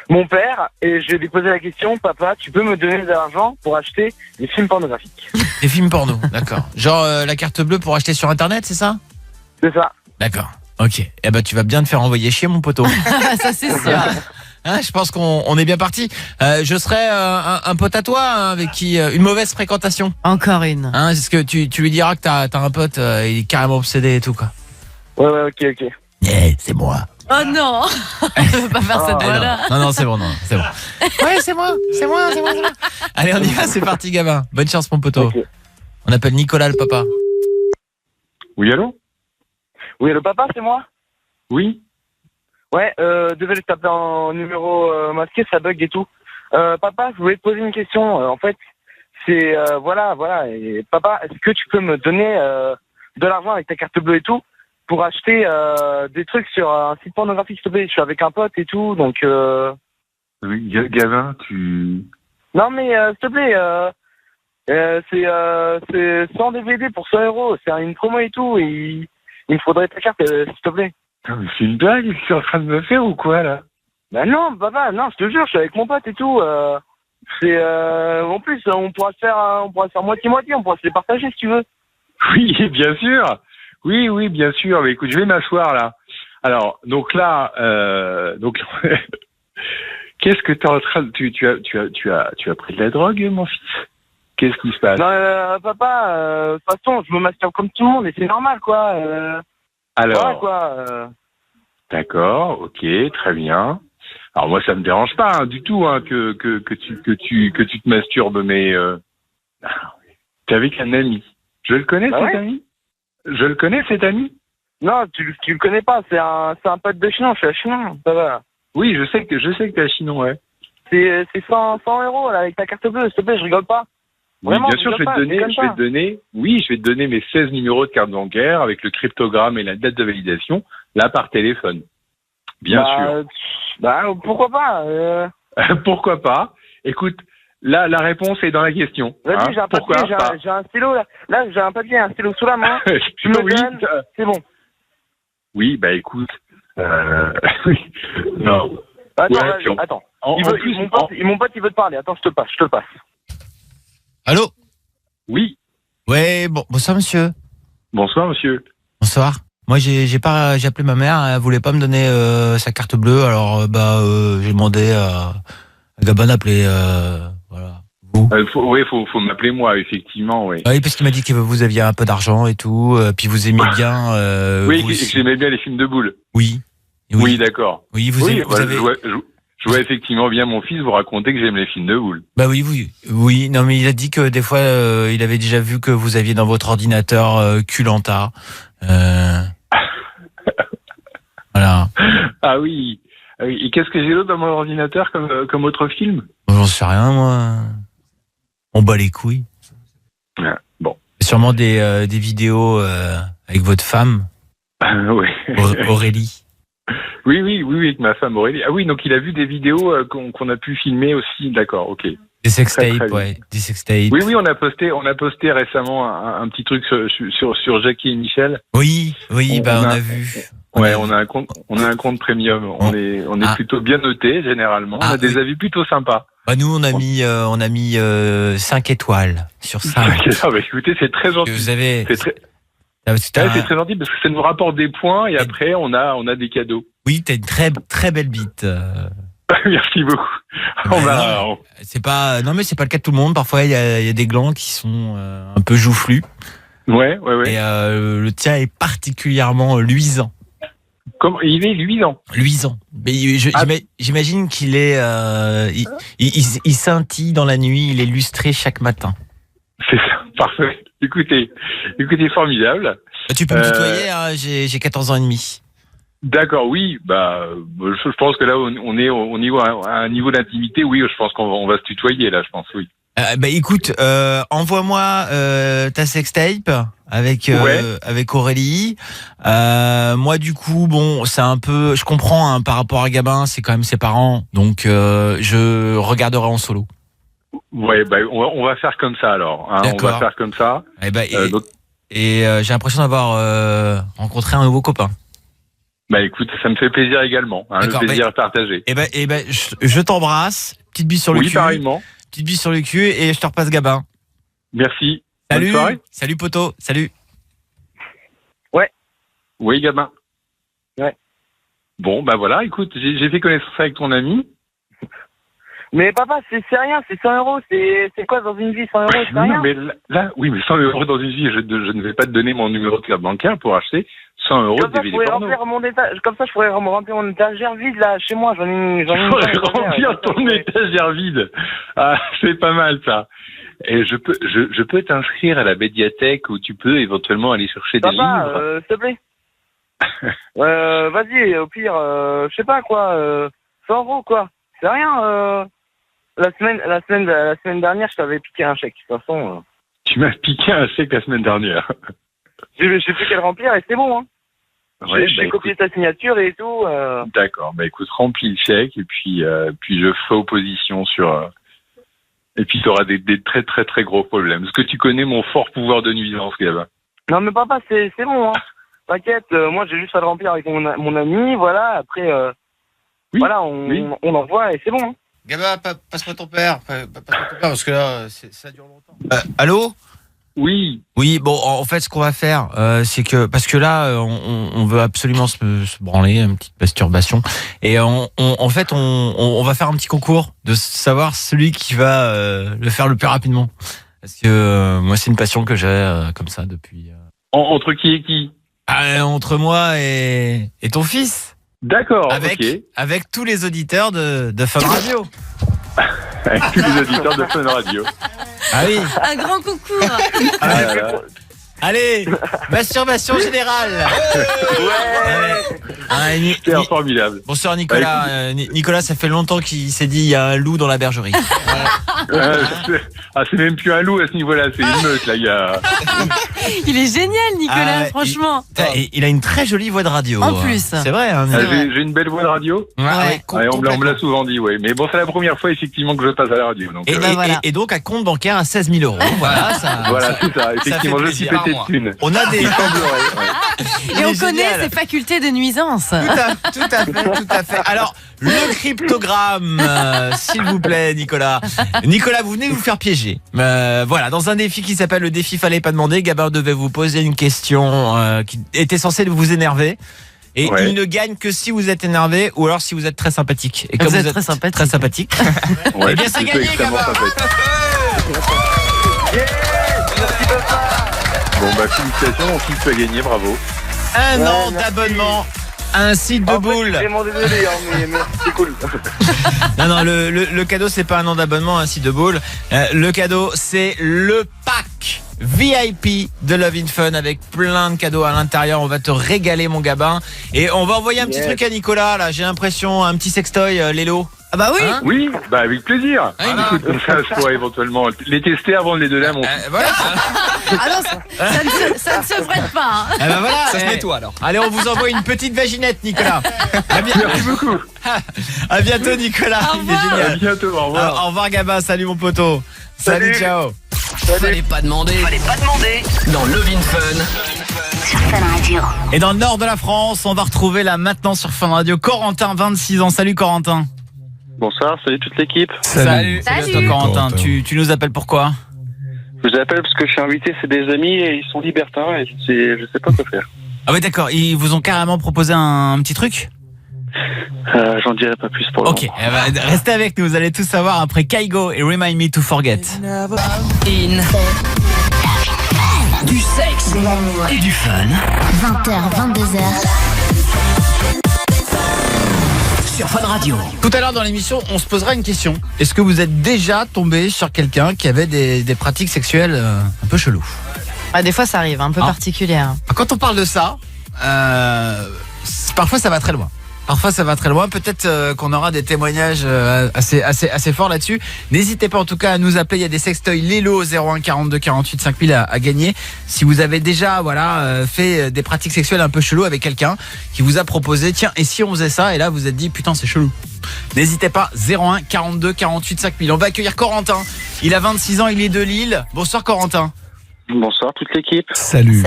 Mon père, et je vais lui poser la question, papa, tu peux me donner de l'argent pour acheter des films pornographiques? Des films porno, d'accord. Genre la carte bleue pour acheter sur internet, c'est ça? C'est ça. D'accord. Ok. Eh ben tu vas bien te faire envoyer chier mon poteau. Ça c'est sûr. Hein, je pense qu'on est bien parti. Je serai un pote à toi avec qui une mauvaise fréquentation. Encore une. Hein, est-ce que tu lui diras que t'as un pote, il est carrément obsédé et tout quoi. Ouais, ok. C'est moi. Oh non. On peut pas faire cette voix-là. Non, c'est bon, c'est bon. Ouais, c'est moi. Allez, on y va, c'est parti, Gabin. Bonne chance, mon poteau. Okay. On appelle Nicolas, le papa. Oui, allô? Oui, le papa, c'est moi? Oui. Ouais, désolé de t'appeler en numéro masqué, ça bug et tout. Papa, je voulais te poser une question. En fait, c'est voilà. Et, papa, est-ce que tu peux me donner de l'argent avec ta carte bleue et tout pour acheter des trucs sur un site pornographique, s'il te plaît? Je suis avec un pote et tout, donc. Oui, Gavin, tu. Non mais s'il te plaît, c'est 100 DVD pour 100 €. C'est une promo et tout. Et il me faudrait ta carte, s'il te plaît. Putain, mais c'est une blague que tu es en train de me faire ou quoi là? Bah non, papa, non, je te jure, je suis avec mon pote et tout. C'est en plus, on pourra se faire moitié-moitié, on pourra se les partager si tu veux. Oui, bien sûr. Oui, bien sûr. Mais écoute, je vais m'asseoir là. Alors, donc là, qu'est-ce que t'es en train de... Tu as pris de la drogue, mon fils? Qu'est-ce qui se passe? Non, papa, de toute façon, je me masturbe comme tout le monde et c'est normal, quoi. Alors, voilà, quoi. D'accord, ok, très bien. Alors moi, ça me dérange pas du tout que tu te masturbes, mais t'es avec un ami. Je le connais, cet ami? Je le connais, cet ami? Non, tu le connais pas. C'est un pote de Chinon. Je suis à Chinon. Ça va. Oui, je sais que t'es à Chinon, ouais. C'est 100 € là avec ta carte bleue. S'il te plaît, je rigole pas. Oui, Vraiment, bien sûr, je vais te donner mes 16 numéros de carte bancaire avec le cryptogramme et la date de validation, là, par téléphone. Bien sûr. Bah, pourquoi pas Pourquoi pas? Écoute, là, la réponse est dans la question. Vas-y, j'ai un papier, j'ai un stylo, là. Là, j'ai un papier, un stylo sous la main. Tu me donnes, c'est bon. Oui, bah, écoute, non. Attends. Mon pote, il veut te parler. Attends, je te le passe. Allô? Oui. Ouais, bonsoir monsieur. Bonsoir monsieur. Bonsoir. Moi j'ai appelé ma mère, elle voulait pas me donner sa carte bleue, alors j'ai demandé à Gabin d'appeler voilà. Vous. Faut m'appeler moi, effectivement, oui. Oui, parce qu'il m'a dit que vous aviez un peu d'argent et tout, puis vous aimiez bien. Oui, que j'aimais bien les films de boules. Oui. Oui, d'accord. Oui, vous avez. Je vois effectivement bien mon fils vous raconter que j'aime les films de boules. Bah oui. Non, mais il a dit que des fois, il avait déjà vu que vous aviez dans votre ordinateur Koh-Lanta. Voilà. Ah oui. Et qu'est-ce que j'ai d'autre dans mon ordinateur comme autre film? J'en sais rien, moi. On bat les couilles. Ah, bon. Sûrement des vidéos avec votre femme. Oui. Aurélie. Oui, avec ma femme Aurélie. Ah oui, donc il a vu des vidéos qu'on a pu filmer aussi. D'accord, ok. Des sextapes, ouais. Des sextapes. Oui, on a posté récemment un petit truc sur Jackie et Michel. Oui, on a vu. Ouais, on a un compte premium. On est plutôt bien noté généralement. On a des avis plutôt sympas. Bah nous on a mis 5 étoiles sur 5. Ah bah écoutez, c'est très gentil. Vous avez c'est très gentil parce que ça nous rapporte des points et après on a des cadeaux. Oui, t'as une très très belle bite. Merci beaucoup. C'est pas le cas de tout le monde. Parfois il y a des glands qui sont un peu joufflus. Ouais. Et le tien est particulièrement luisant. Comment il est luisant? Luisant. Mais j'imagine qu'il est, il scintille dans la nuit. Il est lustré chaque matin. C'est ça, parfait. Écoutez, formidable. Tu peux me tutoyer, hein, j'ai 14 ans et demi. D'accord, oui. Je pense que là, on est à un niveau d'intimité. Oui, je pense qu'on va se tutoyer là. Je pense, oui. Écoute, envoie-moi ta sextape avec Aurélie. Moi, du coup, c'est un peu. Je comprends hein, par rapport à Gabin, c'est quand même ses parents, donc je regarderai en solo. Ouais, on va faire comme ça alors. Hein, on va faire comme ça. Et j'ai l'impression d'avoir rencontré un nouveau copain. Écoute, ça me fait plaisir également. Hein, le plaisir est partagé. Je t'embrasse. Petite bise sur le cul. Oui, pareillement. Petite bise sur le cul et je te repasse Gabin. Merci. Salut. Bonne soirée. Salut poto. Salut. Ouais. Oui, Gabin. Ouais. Bon, voilà. Écoute, j'ai fait connaissance avec ton ami. Mais papa, c'est rien, c'est 100 €. C'est quoi dans une vie, 100 €, c'est rien. Mais là, oui, mais 100 € dans une vie, je ne vais pas te donner mon numéro de carte bancaire pour acheter 100 € de DVD porno. Comme ça, je pourrais remplir mon étagère vide là, chez moi. J'en ai remplir ton étagère vide. Ah, c'est pas mal ça. Et je peux t'inscrire à la médiathèque où tu peux éventuellement aller chercher des livres. S'il te plaît. Vas-y, au pire, je sais pas quoi, 100 € quoi. C'est rien. La semaine dernière, je t'avais piqué un chèque. De toute façon. Tu m'as piqué un chèque la semaine dernière. J'ai plus qu'à le remplir et c'est bon. Hein. Ouais, j'ai copié ta signature et tout. D'accord. Écoute, remplis le chèque et puis je fais opposition sur. Et puis tu auras des très très très gros problèmes. Est-ce que tu connais mon fort pouvoir de nuisance, Gabin? Non mais papa, c'est bon. Hein. T'inquiète. Moi, j'ai juste à le remplir avec mon ami. Voilà. Après. Voilà, on envoie et c'est bon. Hein. Gabin, passe-moi ton père. Passe-moi ton père parce que là, ça dure longtemps. Allô? Oui. Oui, bon, en fait, ce qu'on va faire, c'est que, parce que là, on veut absolument se branler, une petite masturbation. Et en fait, on va faire un petit concours de savoir celui qui va le faire le plus rapidement. Parce que moi, c'est une passion que j'ai comme ça depuis. Entre qui et qui? Entre moi et ton fils. D'accord, avec tous les auditeurs de Fun Radio. Avec tous les auditeurs de Fun Radio. Ah oui. Un grand concours. Allez, masturbation générale. C'est formidable. Bonsoir Nicolas. Nicolas, ça fait longtemps qu'il s'est dit il y a un loup dans la bergerie. C'est même plus un loup à ce niveau-là, c'est une meute, là, gars. Il est génial, Nicolas, franchement. Il a une très jolie voix de radio. En plus. C'est vrai. Hein, j'ai une belle voix de radio. Ouais. On me l'a souvent dit, ouais. Mais bon, c'est la première fois, effectivement, que je passe à la radio. Donc, et donc, un compte bancaire à 16 000 €. Voilà, c'est ça. Effectivement, je suis pété de thunes. On a des... Et on connaît ses facultés de nuisance. Tout à fait. Alors, le cryptogramme, s'il vous plaît, Nicolas. Nicolas, vous venez vous faire piéger. Voilà, dans un défi qui s'appelle le défi Fallait pas demander, Gabin devait vous poser une question qui était censée vous énerver. Et il ne gagne que si vous êtes énervé ou alors si vous êtes très sympathique. Et comme vous êtes très sympathique, ouais, eh bien c'est gagné, Gabin. Bon félicitations, mon fils a gagné, bravo. Un an d'abonnement à un site de boules. Vraiment désolé, mais c'est cool. Non, le cadeau c'est pas un an d'abonnement à un site de boules. Le cadeau c'est le pack VIP de Love in Fun avec plein de cadeaux à l'intérieur. On va te régaler, mon Gabin. Et on va envoyer un petit truc à Nicolas là. J'ai l'impression, un petit sextoy, Lélo. Ah bah oui. Hein oui, bah avec plaisir. Écoute, comme ça, je pourrais éventuellement les tester avant de les donner à mon fils. Voilà. Ah non, ça ne se prête pas. Hein. Ah bah voilà. Ça se nettoie alors. Allez, on vous envoie une petite vaginette, Nicolas. Merci beaucoup. À bientôt, Nicolas. Il est génial. À bientôt, au revoir. Au revoir, Gabin. Salut, mon poteau. Salut, ciao. Fallait pas demander. Dans Love in Fun. Sur Fun Radio. Et dans le nord de la France, on va retrouver là maintenant sur Fun Radio Corentin, 26 ans. Salut, Corentin. Bonsoir, salut toute l'équipe. Salut à toi, Corentin. Tu nous appelles pourquoi? Je vous appelle parce que je suis invité, c'est des amis et ils sont libertins et je sais pas quoi faire. Ah oui, d'accord. Ils vous ont carrément proposé un petit truc? J'en dirai pas plus pour le moment. Ok, restez avec nous, vous allez tout savoir après Kaigo et Remind Me to Forget. In. Du sexe et du fun. 20h, 22h. Sur Fun Radio. Tout à l'heure dans l'émission, on se posera une question. Est-ce que vous êtes déjà tombé sur quelqu'un qui avait des pratiques sexuelles un peu cheloues? Ah, des fois, ça arrive, un peu particulière. Quand on parle de ça, parfois ça va très loin. Peut-être qu'on aura des témoignages assez forts là-dessus. N'hésitez pas en tout cas à nous appeler. Il y a des sextoys Lelo 01 42 48 5000 à gagner. Si vous avez déjà fait des pratiques sexuelles un peu chelou avec quelqu'un qui vous a proposé, tiens, et si on faisait ça? Et là vous êtes dit, putain, c'est chelou. N'hésitez pas, 01 42 48 5000. On va accueillir Corentin. Il a 26 ans, il est de Lille. Bonsoir, Corentin. Bonsoir toute l'équipe. Salut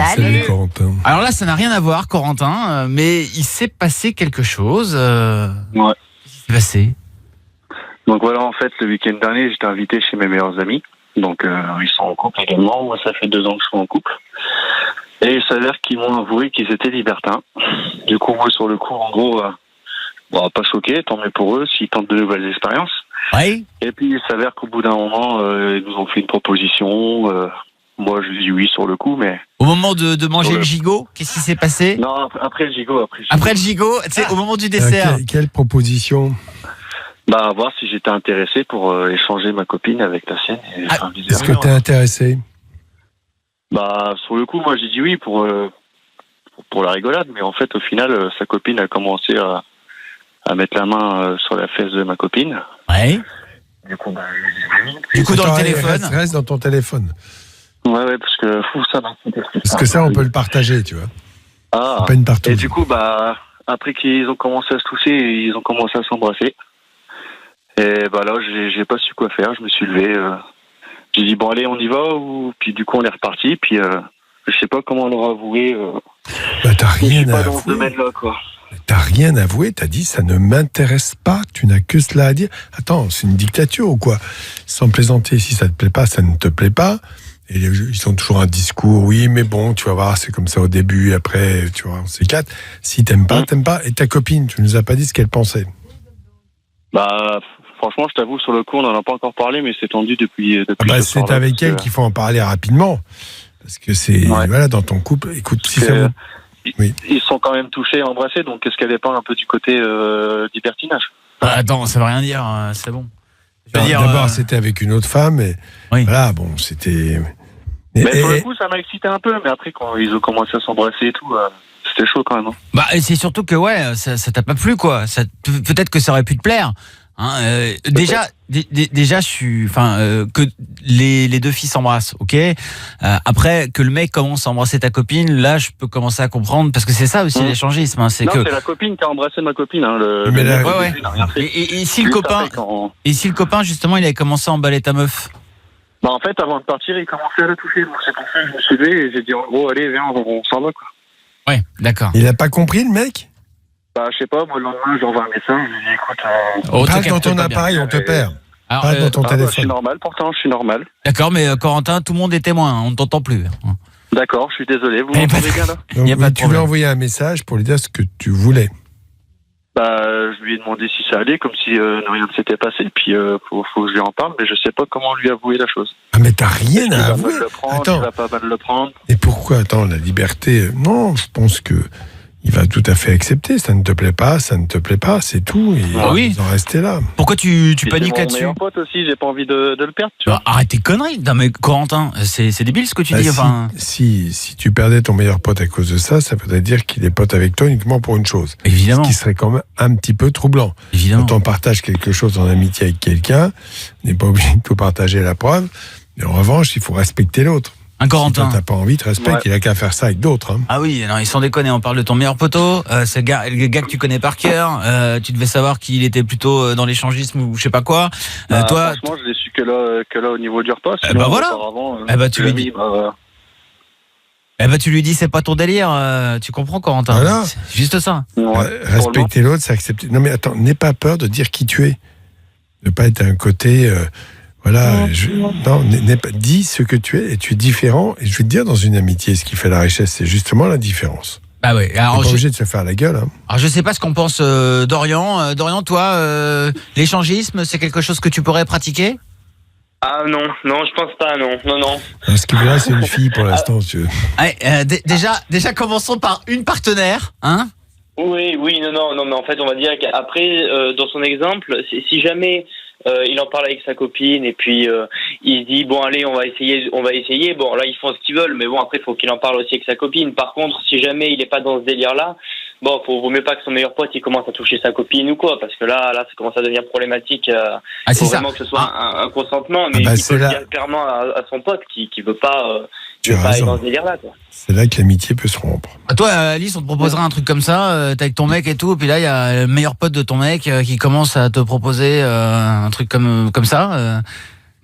Corentin. Alors là, ça n'a rien à voir, Corentin, mais il s'est passé quelque chose. Ouais. Qu'est-ce qui s'est passé? Donc voilà, en fait, le week-end dernier, j'étais invité chez mes meilleurs amis. Donc ils sont en couple également. Moi, ça fait 2 ans que je suis en couple. Et il s'avère qu'ils m'ont avoué qu'ils étaient libertins. Du coup, moi, sur le coup, en gros, pas choqué, tant mieux pour eux, s'ils tentent de nouvelles expériences. Oui. Et puis, il s'avère qu'au bout d'un moment, ils nous ont fait une proposition. Moi, je dis oui sur le coup, mais... Au moment de manger le gigot, qu'est-ce qui s'est passé? Non, après le gigot. Après le gigot, tu sais, au moment du dessert. Quelle proposition? Voir si j'étais intéressé pour échanger ma copine avec la sienne. Est-ce que t'es intéressé? Sur le coup, moi, j'ai dit oui pour la rigolade, mais en fait, au final, sa copine a commencé à mettre la main sur la fesse de ma copine. Ouais. Du coup, dans le téléphone. Reste dans ton téléphone. Ouais, parce que ça va. Parce que ça, on peut le partager, tu vois. Ah. C'est pas une partout. Et du coup, après qu'ils ont commencé à se toucher, ils ont commencé à s'embrasser. Et là, j'ai pas su quoi faire. Je me suis levé. J'ai dit, bon, allez, on y va. Puis du coup, on est reparti. Puis je sais pas comment on leur a avoué. T'as rien à avouer. Dans ce domaine-là, quoi. T'as rien avoué, t'as dit ça ne m'intéresse pas, tu n'as que cela à dire. Attends, c'est une dictature ou quoi? Sans plaisanter, si ça te plaît pas, ça ne te plaît pas. Et ils ont toujours un discours, oui, mais bon, tu vas voir, c'est comme ça au début, après, tu vois, on s'éclate. Si t'aimes pas, t'aimes pas. Et ta copine, tu nous as pas dit ce qu'elle pensait? Franchement, je t'avoue, sur le coup, on n'en a pas encore parlé, mais c'est tendu depuis c'est avec elle qu'il faut en parler rapidement. Parce que c'est, dans ton couple, écoute, si ça vous... Oui. Ils sont quand même touchés et embrassés, donc est-ce qu'elle dépend un peu du côté libertinage? Attends, ça veut rien dire, c'est bon. D'abord, c'était avec une autre femme, et voilà, bon, c'était... Mais pour le coup, ça m'a excité un peu, mais après, quand ils ont commencé à s'embrasser et tout, c'était chaud quand même. C'est surtout que, ça t'a pas plu, quoi. Peut-être que ça aurait pu te plaire. Déjà, je suis, que les deux filles s'embrassent, ok. Après que le mec commence à embrasser ta copine, là, je peux commencer à comprendre, parce que c'est ça aussi l'échangisme. C'est la copine qui a embrassé ma copine. Et si le copain, justement, il avait commencé à emballer ta meuf. En fait, avant de partir, il commençait à la toucher. Donc c'est pour ça que je me suis levé et j'ai dit, en gros, allez, viens, on s'en va, quoi. Ouais, d'accord. Il a pas compris, le mec? Je sais pas, moi, le lendemain, j'envoie un message, je lui dis, écoute... Parle dans ton appareil, on te perd. Parle dans ton téléphone. Je suis normal, pourtant, je suis normal. D'accord, mais Corentin, tout le monde est témoin, on ne t'entend plus. D'accord, je suis désolé, vous m'entendez bien, là? Donc, tu lui as envoyé un message pour lui dire ce que tu voulais. Je lui ai demandé si ça allait, comme si rien ne s'était passé, puis faut que je lui en parle, mais je sais pas comment lui avouer la chose. Ah, mais t'as rien à avouer. Attends. Il va pas mal le prendre. Et pourquoi? Attends, la liberté... Non, je pense que il va tout à fait accepter. Ça ne te plaît pas, c'est tout. Et oui. ils en rester là. Pourquoi tu Puis paniques c'est mon là-dessus? meilleur pote aussi, j'ai pas envie de le perdre, tu vois. Arrête tes conneries. Non mais Corentin, c'est débile ce que tu dis. Enfin... si tu perdais ton meilleur pote à cause de ça, ça voudrait dire qu'il est pote avec toi uniquement pour une chose. Évidemment. Ce qui serait quand même un petit peu troublant. Évidemment. Quand on partage quelque chose en amitié avec quelqu'un, on n'est pas obligé de tout partager la preuve. Mais en revanche, il faut respecter l'autre. Un Corentin. Si toi, t'as pas envie de respect, il a qu'à faire ça avec d'autres. Hein. Ah oui, non, ils sont déconnés. On parle de ton meilleur poteau, le gars que tu connais par cœur. Tu devais savoir qu'il était plutôt dans l'échangisme ou je sais pas quoi. Toi, franchement, je l'ai su que là au niveau du repas. Bah voilà. Tu lui dis. Tu lui dis c'est pas ton délire. Tu comprends, Corentin? Voilà. C'est juste ça. Respecter l'autre, c'est accepter. Non mais attends, n'aie pas peur de dire qui tu es. Ne pas être un côté. Dis ce que tu es et tu es différent. Et je vais te dire, dans une amitié, ce qui fait la richesse, c'est justement la différence. Bah oui. Alors, t'es pas obligé de se faire la gueule. Hein. Alors je sais pas ce qu'en pense Dorian. Dorian, toi, l'échangisme, c'est quelque chose que tu pourrais pratiquer? Ah non, je pense pas, non. Alors, ce qui est là, c'est une fille pour l'instant, tu veux. Ouais, déjà, commençons par une partenaire, hein? Oui, non, mais en fait, on va dire qu'après, dans son exemple, si jamais il en parle avec sa copine et puis il se dit bon allez on va essayer, bon là ils font ce qu'ils veulent, mais bon après il faut qu'il en parle aussi avec sa copine. Par contre, si jamais il est pas dans ce délire là, bon vaut mieux pas que son meilleur pote il commence à toucher sa copine ou quoi, parce que là ça commence à devenir problématique. Il faut vraiment que ce soit un consentement, mais il peut le dire clairement à son pote qui veut pas aller dans ce délire là, quoi. C'est là que l'amitié peut se rompre. Toi, Alice, on te proposera un truc comme ça, t'es avec ton mec et tout, et puis là, il y a le meilleur pote de ton mec qui commence à te proposer un truc comme ça.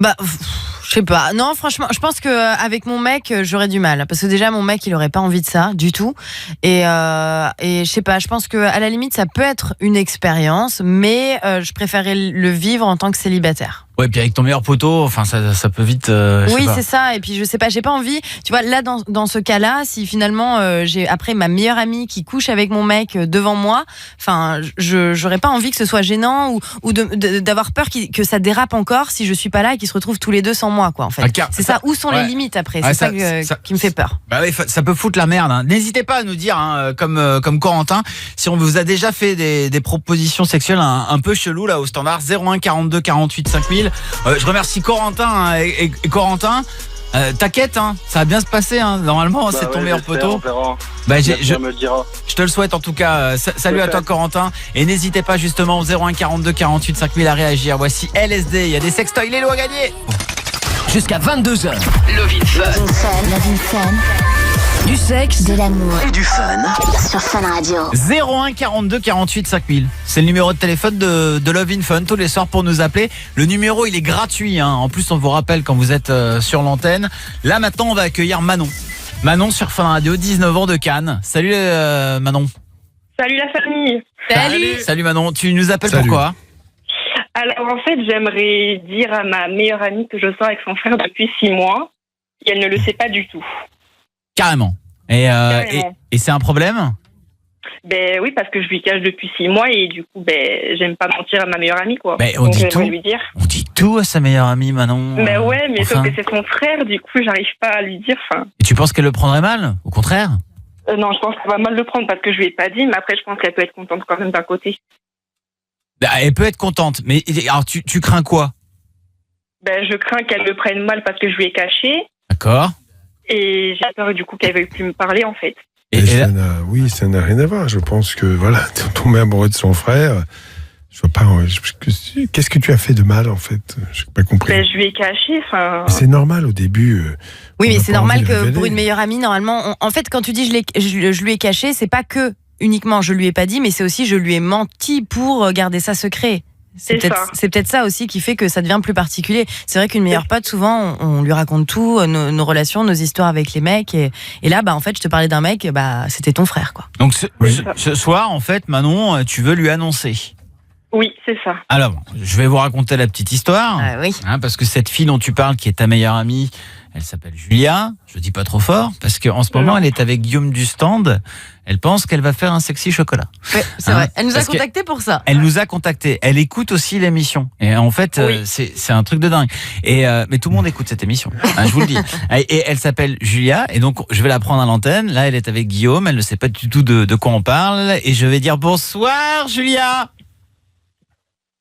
Je sais pas. Non, franchement, je pense que avec mon mec, j'aurais du mal, parce que déjà mon mec, il aurait pas envie de ça du tout. Et je sais pas. Je pense que à la limite, ça peut être une expérience, mais je préférerais le vivre en tant que célibataire. Ouais, puis avec ton meilleur poteau, enfin ça peut vite. Oui, c'est ça. Et puis je sais pas, j'ai pas envie. Tu vois, là dans ce cas-là, si finalement j'ai après ma meilleure amie qui couche avec mon mec devant moi, enfin, j'aurais pas envie que ce soit gênant ou d'avoir peur que ça dérape encore si je suis pas là et qu'ils se retrouvent tous les deux sans moi, quoi. En fait, c'est ça. Où sont les limites après? C'est ça qui me fait peur. Bah oui, ça peut foutre la merde. Hein. N'hésitez pas à nous dire, hein, comme Corentin, si on vous a déjà fait des propositions sexuelles un peu cheloues là au standard 01 42 48 5000. Je remercie Corentin et Corentin. T'inquiète, hein, ça va bien se passer. Hein. Normalement, c'est ton meilleur poteau. Je te le souhaite en tout cas. Salut à toi, Corentin. Et n'hésitez pas justement au 01 42 48 5000 à réagir. Voici LSD. Il y a des sextoys Lélo à gagner. Jusqu'à 22h. Love in Fun. Du sexe, de l'amour et du fun. Sur Fun Radio. 01 42 48 5000. C'est le numéro de téléphone de Love in Fun tous les soirs pour nous appeler. Le numéro, il est gratuit. Hein. En plus, on vous rappelle quand vous êtes sur l'antenne. Là, maintenant, on va accueillir Manon. Manon sur Fun Radio, 19 ans de Cannes. Salut Manon. Salut la famille. Salut Manon. Tu nous appelles pourquoi? Alors en fait, j'aimerais dire à ma meilleure amie que je sors avec son frère depuis 6 mois et elle ne le sait pas du tout. Carrément. Et c'est un problème? Ben oui, parce que je lui cache depuis 6 mois et du coup, j'aime pas mentir à ma meilleure amie, quoi. On donc dit tout. lui dire. On dit tout à sa meilleure amie, Manon. Ben ouais, mais sauf que c'est son frère, du coup, j'arrive pas à lui dire. Et tu penses qu'elle le prendrait mal? Au contraire? Non, je pense qu'elle va mal le prendre parce que je lui ai pas dit, mais après, je pense qu'elle peut être contente quand même d'un côté. Elle peut être contente, mais alors tu crains quoi? Je crains qu'elle le prenne mal parce que je lui ai caché. D'accord. Et j'ai peur du coup qu'elle veuille plus me parler en fait. Ça n'a rien à voir. Je pense que voilà, tomber amoureux de son frère, je vois pas. Qu'est-ce que tu as fait de mal en fait? Je n'ai pas compris. Je lui ai caché. C'est normal au début. Oui, mais c'est normal que pour une meilleure amie, normalement, en fait, quand tu dis je lui ai caché, c'est pas que uniquement je lui ai pas dit, mais c'est aussi je lui ai menti pour garder ça secret. C'est peut-être ça aussi qui fait que ça devient plus particulier. C'est vrai qu'une meilleure pote, souvent, on lui raconte tout, nos relations, nos histoires avec les mecs. Et là, en fait, je te parlais d'un mec, c'était ton frère, quoi. Donc, ce soir, en fait, Manon, tu veux lui annoncer. Oui, c'est ça. Alors, je vais vous raconter la petite histoire. Oui. Parce que cette fille dont tu parles, qui est ta meilleure amie, elle s'appelle Julia. Je dis pas trop fort, parce qu'en ce moment, elle est avec Guillaume du stand. Elle pense qu'elle va faire un sexy chocolat. Ouais, c'est vrai. Elle nous a contactés pour ça. Elle nous a contactés. Elle écoute aussi l'émission. Et en fait, c'est un truc de dingue. Mais tout le monde écoute cette émission. Je vous le dis. Et elle s'appelle Julia. Et donc, je vais la prendre à l'antenne. Là, elle est avec Guillaume. Elle ne sait pas du tout de quoi on parle. Et je vais dire bonsoir, Julia.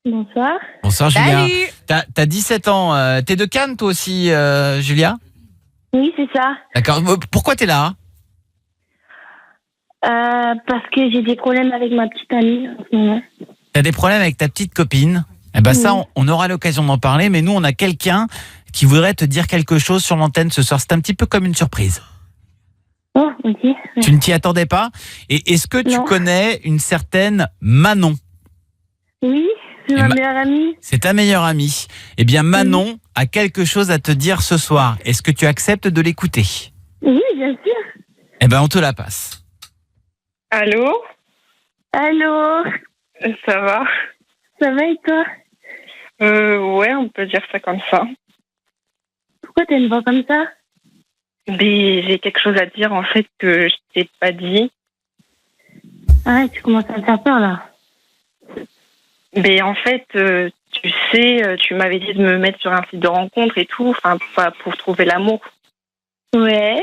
Bonsoir. Bonsoir, Julia. Salut. T'as 17 ans. T'es de Cannes, toi aussi, Julia? Oui, c'est ça. D'accord. Pourquoi t'es là? Parce que j'ai des problèmes avec ma petite amie en ce moment. T'as des problèmes avec ta petite copine? Eh ben ça, on aura l'occasion d'en parler, mais nous, on a quelqu'un qui voudrait te dire quelque chose sur l'antenne ce soir. C'est un petit peu comme une surprise. Oh, ok. Tu ne t'y attendais pas? Et est-ce que tu connais une certaine Manon? Oui, c'est ma meilleure amie. C'est ta meilleure amie. Eh bien, Manon a quelque chose à te dire ce soir. Est-ce que tu acceptes de l'écouter? Oui, bien sûr. Eh ben, on te la passe. Allô? Allô? Ça va? Ça va et toi? Ouais, on peut dire ça comme ça. Pourquoi t'as une voix comme ça? J'ai quelque chose à dire en fait que je t'ai pas dit. Ah, tu commences à me faire peur là. En fait, tu sais, tu m'avais dit de me mettre sur un site de rencontre et tout, enfin pour trouver l'amour. Ouais.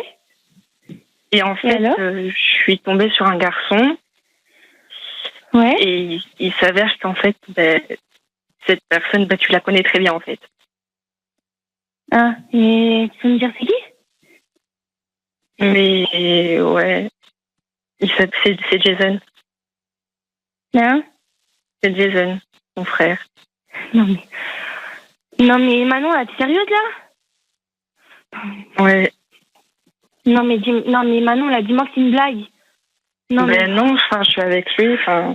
Et en fait, je suis tombée sur un garçon. Ouais. Et il s'avère qu'en fait, cette personne, tu la connais très bien en fait. Ah, et tu peux me dire c'est qui? Mais ouais, c'est Jason. Hein? C'est Jason, mon frère. Non mais Manon, là, t'es sérieuse là? Ouais. Non mais Manon, là, dis-moi que c'est une blague. Non, non, je suis avec lui, je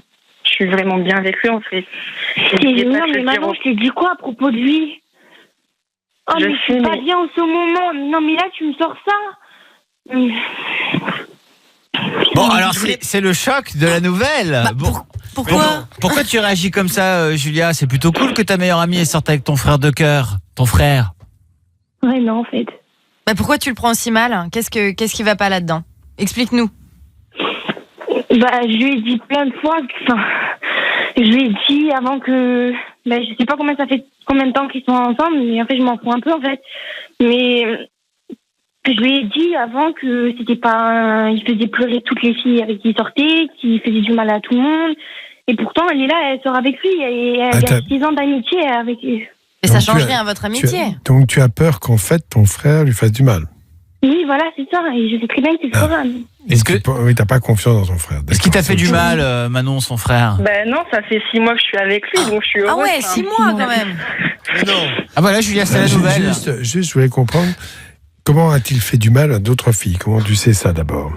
suis vraiment bien avec lui en fait. Non mais Manon, je t'ai dit quoi à propos de lui? Oh mais je suis pas bien en ce moment. Non mais là, tu me sors ça. Bon, alors c'est le choc de la nouvelle. Pourquoi tu réagis comme ça, Julia? C'est plutôt cool que ta meilleure amie sorte avec ton frère de cœur, ton frère. Ouais, non, en fait. Pourquoi tu le prends si mal? Qu'est-ce qui va pas là-dedans? Explique-nous. Je lui ai dit plein de fois je lui ai dit avant que... je sais pas combien de temps qu'ils sont ensemble, mais en fait, je m'en fous un peu, en fait. Mais... je lui ai dit avant que c'était pas... il faisait pleurer toutes les filles avec qui il sortait, qu'il faisait du mal à tout le monde. Et pourtant, elle est là, elle sort avec lui. Et elle a 6 ans d'amitié avec lui. Mais ça change rien à votre amitié. Donc tu as peur qu'en fait, ton frère lui fasse du mal? Oui, voilà, c'est ça. Et je sais très bien que c'est trop grave. Oui, t'as pas confiance dans ton frère. Est-ce qu'il t'a fait du mal, Manon, son frère? Non, ça fait 6 mois que je suis avec lui, donc je suis heureuse. Ah ouais, 6 mois quand même. Ah bah là, Julia, c'est la nouvelle. Juste, je voulais comprendre, comment a-t-il fait du mal à d'autres filles? Comment tu sais ça d'abord?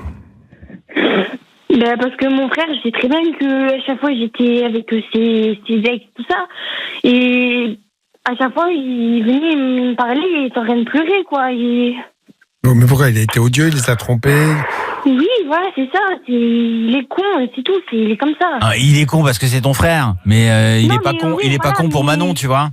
Parce que mon frère, je sais très bien que à chaque fois j'étais avec ses ex, tout ça. Et à chaque fois, il venait me parler et il était en train de pleurer, quoi. Bon, mais pourquoi? Il a été odieux, il les a trompés? Oui, voilà, c'est ça. Il est con, c'est tout. Il est comme ça. Ah, il est con parce que c'est ton frère, mais il est pas con. Il est pas con pour Manon, tu vois.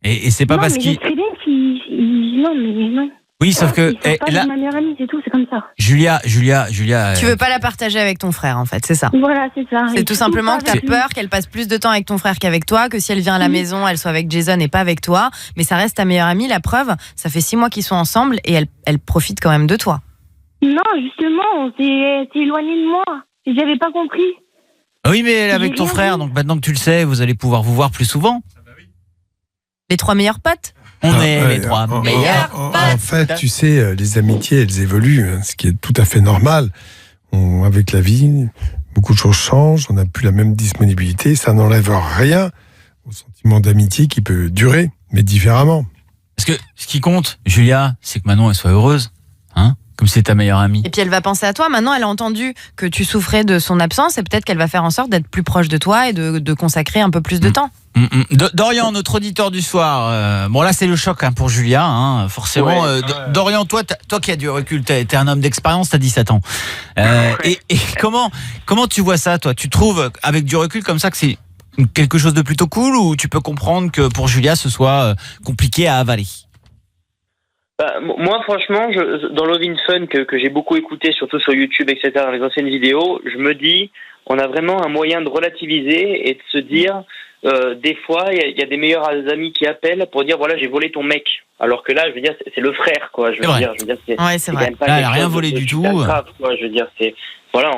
Et c'est pas parce qu'il. Je sais très bien qu'il. Non, mais non. Oui, sauf que là, ma meilleure amie, c'est tout, c'est comme ça. Julia. Tu veux pas la partager avec ton frère, en fait, c'est ça. Voilà, c'est ça. C'est tout simplement que t'as peur qu'elle passe plus de temps avec ton frère qu'avec toi, que si elle vient à la maison, elle soit avec Jason et pas avec toi. Mais ça reste ta meilleure amie. La preuve, ça fait 6 mois qu'ils sont ensemble et elle profite quand même de toi. Non, justement, on s'est éloigné de moi. J'avais pas compris. Oui, mais elle est avec ton frère, donc maintenant que tu le sais, vous allez pouvoir vous voir plus souvent. Les 3 meilleurs potes. On est les 3 meilleurs potes. En fait, tu sais, les amitiés, elles évoluent, ce qui est tout à fait normal. Avec la vie, beaucoup de choses changent, on n'a plus la même disponibilité, ça n'enlève rien au sentiment d'amitié qui peut durer, mais différemment. Parce que ce qui compte, Julia, c'est que Manon, elle soit heureuse, hein, comme c'est ta meilleure amie. Et puis elle va penser à toi. Maintenant, elle a entendu que tu souffrais de son absence et peut-être qu'elle va faire en sorte d'être plus proche de toi et de consacrer un peu plus de temps. Dorian, notre auditeur du soir. Bon là, c'est le choc pour Julia, hein, forcément. Ouais, Dorian, toi qui as du recul, t'es un homme d'expérience, t'as 17 ans. Et comment tu vois ça, toi? Tu trouves avec du recul comme ça que c'est quelque chose de plutôt cool, ou tu peux comprendre que pour Julia ce soit compliqué à avaler? Moi, franchement, dans Love in Fun, que j'ai beaucoup écouté, surtout sur YouTube, etc., dans les anciennes vidéos, je me dis, on a vraiment un moyen de relativiser et de se dire, des fois, il y a des meilleurs amis qui appellent pour dire, voilà, j'ai volé ton mec. Alors que là, je veux dire, c'est le frère, quoi. Je veux dire, c'est vrai. Quand même pas là, elle a rien volé du tout. Grave, quoi. Je veux dire, c'est voilà.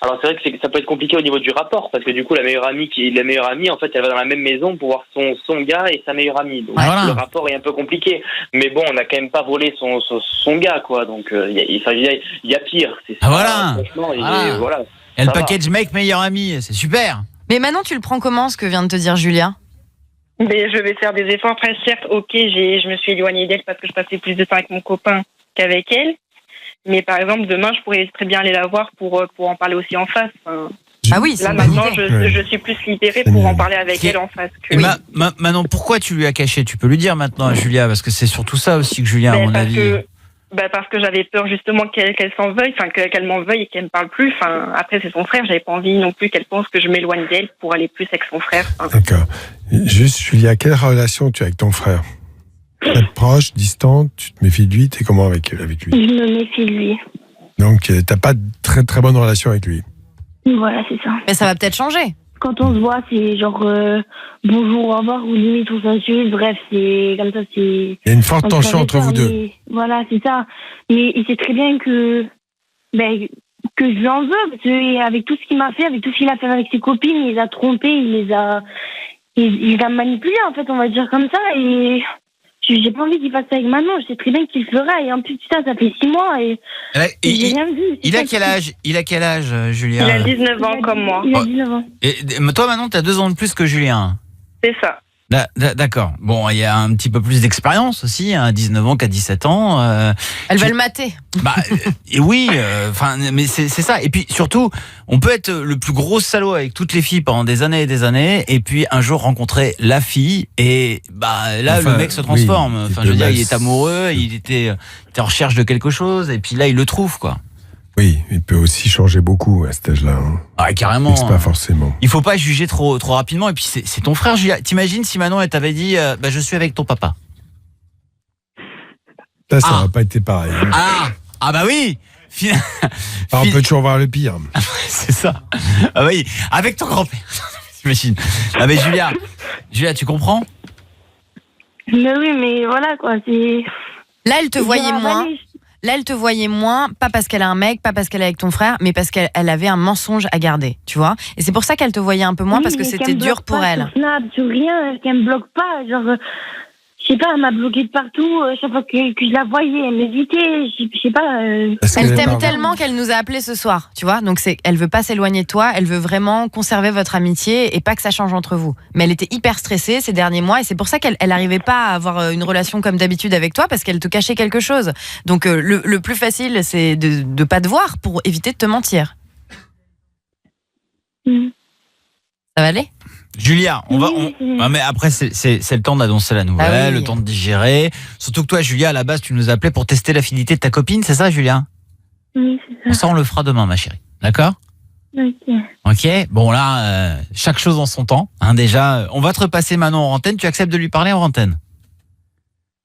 Alors c'est vrai que ça peut être compliqué au niveau du rapport, parce que du coup, la meilleure amie, en fait, elle va dans la même maison pour voir son gars et sa meilleure amie. Donc le rapport est un peu compliqué. Mais bon, on n'a quand même pas volé son gars, quoi. Donc il y a pire. C'est ça, voilà. Voilà. Et le package mec meilleur ami, c'est super. Mais Manon, tu le prends comment, ce que vient de te dire Julia? Mais je vais faire des efforts. Après, certes, ok, je me suis éloignée d'elle parce que je passais plus de temps avec mon copain qu'avec elle. Mais par exemple, demain, je pourrais très bien aller la voir pour en parler aussi en face. Enfin, ah oui, là maintenant, je suis plus libérée pour en parler avec elle en face. Et Manon, pourquoi tu lui as caché? Tu peux lui dire maintenant à Julia, parce que c'est surtout ça aussi que Julia, à mon avis. Parce que j'avais peur justement qu'elle s'en veuille, enfin qu'elle m'en veuille et qu'elle me parle plus. Enfin, après c'est son frère, j'avais pas envie non plus qu'elle pense que je m'éloigne d'elle pour aller plus avec son frère. D'accord. Juste, Julia, quelle relation tu as avec ton frère? Proche, distante, tu te méfies de lui, t'es comment avec lui? Je me méfie de lui. Donc t'as pas de très très bonne relation avec lui? Voilà, c'est ça. Mais ça va peut-être changer. Quand on se voit, c'est genre bonjour, au revoir, ou limite on s'insulte. Bref, c'est comme ça, c'est. Il y a une forte tension entre vous deux. Voilà, c'est ça. Mais il sait très bien que je lui en veux, parce que avec tout ce qu'il m'a fait, avec tout ce qu'il a fait avec ses copines, il les a trompées, il les a manipulées, en fait, on va dire comme ça. Et j'ai pas envie qu'il fasse ça avec Manon. Je sais très bien qu'il le fera. Et en plus, ça fait 6 mois et j'ai rien vu. Il a quel âge, Julien? Il a 19 ans comme moi. Il a 19 ans. Et toi, Manon, t'as 2 ans de plus que Julien. C'est ça. D'accord. Bon, il y a un petit peu plus d'expérience aussi, à 19 ans qu'à 17 ans. Elle va le mater. Et oui, mais c'est ça. Et puis surtout, on peut être le plus gros salaud avec toutes les filles pendant des années et des années, et puis un jour rencontrer la fille, et là, le mec se transforme. Je veux dire, il est amoureux, il était en recherche de quelque chose, et puis là, il le trouve, quoi. Oui, il peut aussi changer beaucoup à cet âge-là. Ah, carrément. C'est pas forcément. Il faut pas juger trop rapidement. Et puis c'est ton frère, Julia. T'imagines si Manon elle t'avait dit je suis avec ton papa. Là, ça n'aurait pas été pareil. Ah bah oui. On peut toujours voir le pire. C'est ça. Ah oui, avec ton grand-père. T'imagines. Ah mais Julia, tu comprends? Mais oui, mais voilà quoi. C'est. Là, elle te voyait moins. Là, elle te voyait moins, pas parce qu'elle a un mec, pas parce qu'elle est avec ton frère, mais parce qu'elle avait un mensonge à garder, tu vois. Et c'est pour ça qu'elle te voyait un peu moins, parce que c'était dur pour elle. Sur Snap, sur rien, qu'elle me bloque pas, genre, je sais pas, elle m'a bloqué de partout, chaque fois que je la voyais, elle m'hésitait, je sais pas. Elle t'aime tellement qu'elle nous a appelés ce soir, tu vois. Donc elle veut pas s'éloigner de toi, elle veut vraiment conserver votre amitié et pas que ça change entre vous. Mais elle était hyper stressée ces derniers mois et c'est pour ça qu'elle arrivait pas à avoir une relation comme d'habitude avec toi, parce qu'elle te cachait quelque chose. Donc le plus facile, c'est de pas te voir pour éviter de te mentir. Ça va aller? Julia, mais après c'est le temps d'annoncer la nouvelle, le temps de digérer. Surtout que toi, Julia, à la base, tu nous appelais pour tester la fidélité de ta copine, c'est ça, Julia? Oui, c'est ça. Ça, on le fera demain, ma chérie. D'accord? Ok. Bon là, chaque chose en son temps. Déjà, on va te repasser Manon en antenne. Tu acceptes de lui parler en antenne?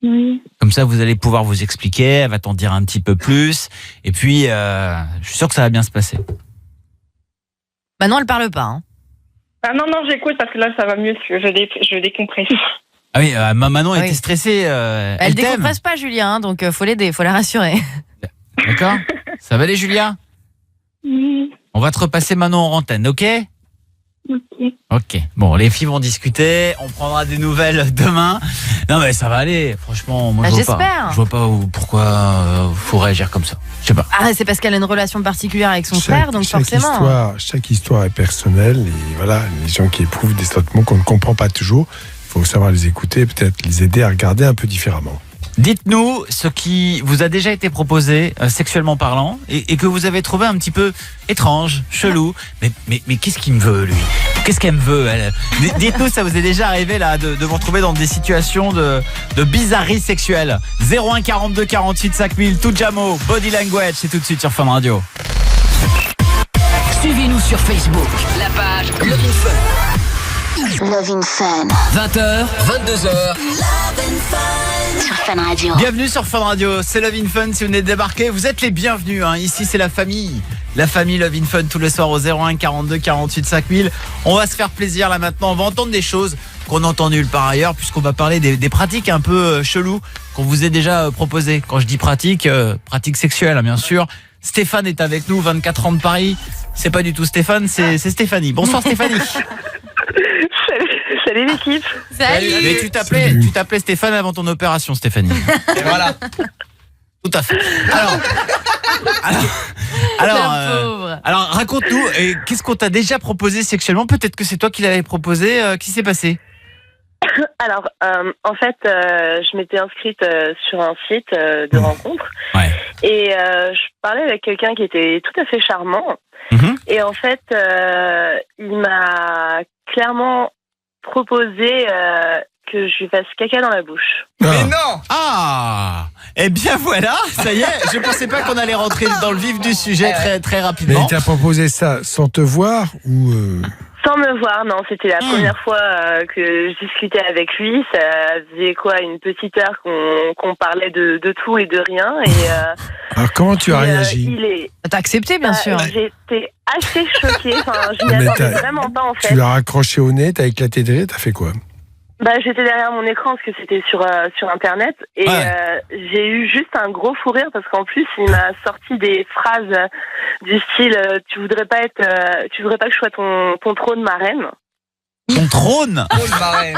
Oui. Comme ça, vous allez pouvoir vous expliquer. Elle va t'en dire un petit peu plus. Et puis, je suis sûr que ça va bien se passer. Manon, elle parle pas. Hein. Ah non, j'écoute parce que là, ça va mieux. Je décompresse. Ah oui, Manon était stressée. Elle décompresse pas, Julien, donc faut l'aider, faut la rassurer. D'accord. Ça va aller, Julia? Oui. On va te repasser Manon en antenne, ok? Ok. Bon, les filles vont discuter. On prendra des nouvelles demain. Non, mais ça va aller. Franchement, moi, je vois pas pourquoi faut réagir comme ça. Je sais pas. Ah, c'est parce qu'elle a une relation particulière avec son frère, donc forcément. Chaque histoire est personnelle. Et voilà, les gens qui éprouvent des sentiments qu'on ne comprend pas toujours, il faut savoir les écouter, peut-être les aider à regarder un peu différemment. Dites-nous ce qui vous a déjà été proposé, sexuellement parlant, et que vous avez trouvé un petit peu étrange, chelou. Mais qu'est-ce qu'il me veut, lui? Qu'est-ce qu'elle me veut, elle? Dites-nous, ça vous est déjà arrivé là de vous retrouver dans des situations de bizarrerie sexuelle. 01 42 48 5000, tout Jamo, Body Language, c'est tout de suite sur Fun Radio. Suivez-nous sur Facebook, la page Love in Fun. Love in Fun. 20h, 22h. Sur Fun Radio. Bienvenue sur Fun Radio, c'est Love in Fun. Si vous venez de débarquer, vous êtes les bienvenus. Ici, c'est la famille. La famille Love in Fun tous les soirs au 01 42 48 5000. On va se faire plaisir là maintenant. On va entendre des choses qu'on entend nulle part ailleurs, puisqu'on va parler des pratiques un peu cheloues qu'on vous a déjà proposées. Quand je dis pratiques sexuelles, hein, bien sûr. Stéphane est avec nous, 24 ans de Paris. C'est pas du tout Stéphane, c'est Stéphanie. Bonsoir Stéphanie. Salut l'équipe. Salut. Mais tu t'appelais Stéphane avant ton opération, Stéphanie. Et voilà. Tout à fait. Alors, raconte-nous, qu'est-ce qu'on t'a déjà proposé sexuellement? Peut-être que c'est toi qui l'avais proposé. Qu'est-ce qui s'est passé? Alors, en fait, je m'étais inscrite sur un site de rencontre. Ouais. Et je parlais avec quelqu'un qui était tout à fait charmant. Et en fait, il m'a clairement proposé que je lui fasse caca dans la bouche. Mais non! Ah! Eh bien voilà, ça y est, je pensais pas qu'on allait rentrer dans le vif du sujet très, très Mais rapidement. il t'a proposé ça sans te voir ou Sans me voir, non, c'était la première fois que je discutais avec lui. Ça faisait une petite heure qu'on parlait de tout et de rien. Et, alors comment tu as réagi? T'as accepté, bien sûr. J'étais assez choquée. Enfin, je Mais m'y attendais vraiment pas, en fait. Tu l'as raccroché au nez, t'as éclaté de rire, t'as fait quoi? J'étais derrière mon écran parce que c'était sur Internet. Et j'ai eu juste un gros fou rire parce qu'en plus, il m'a sorti des phrases du style tu voudrais pas que je sois ton trône marraine. Ton trône? Ouais.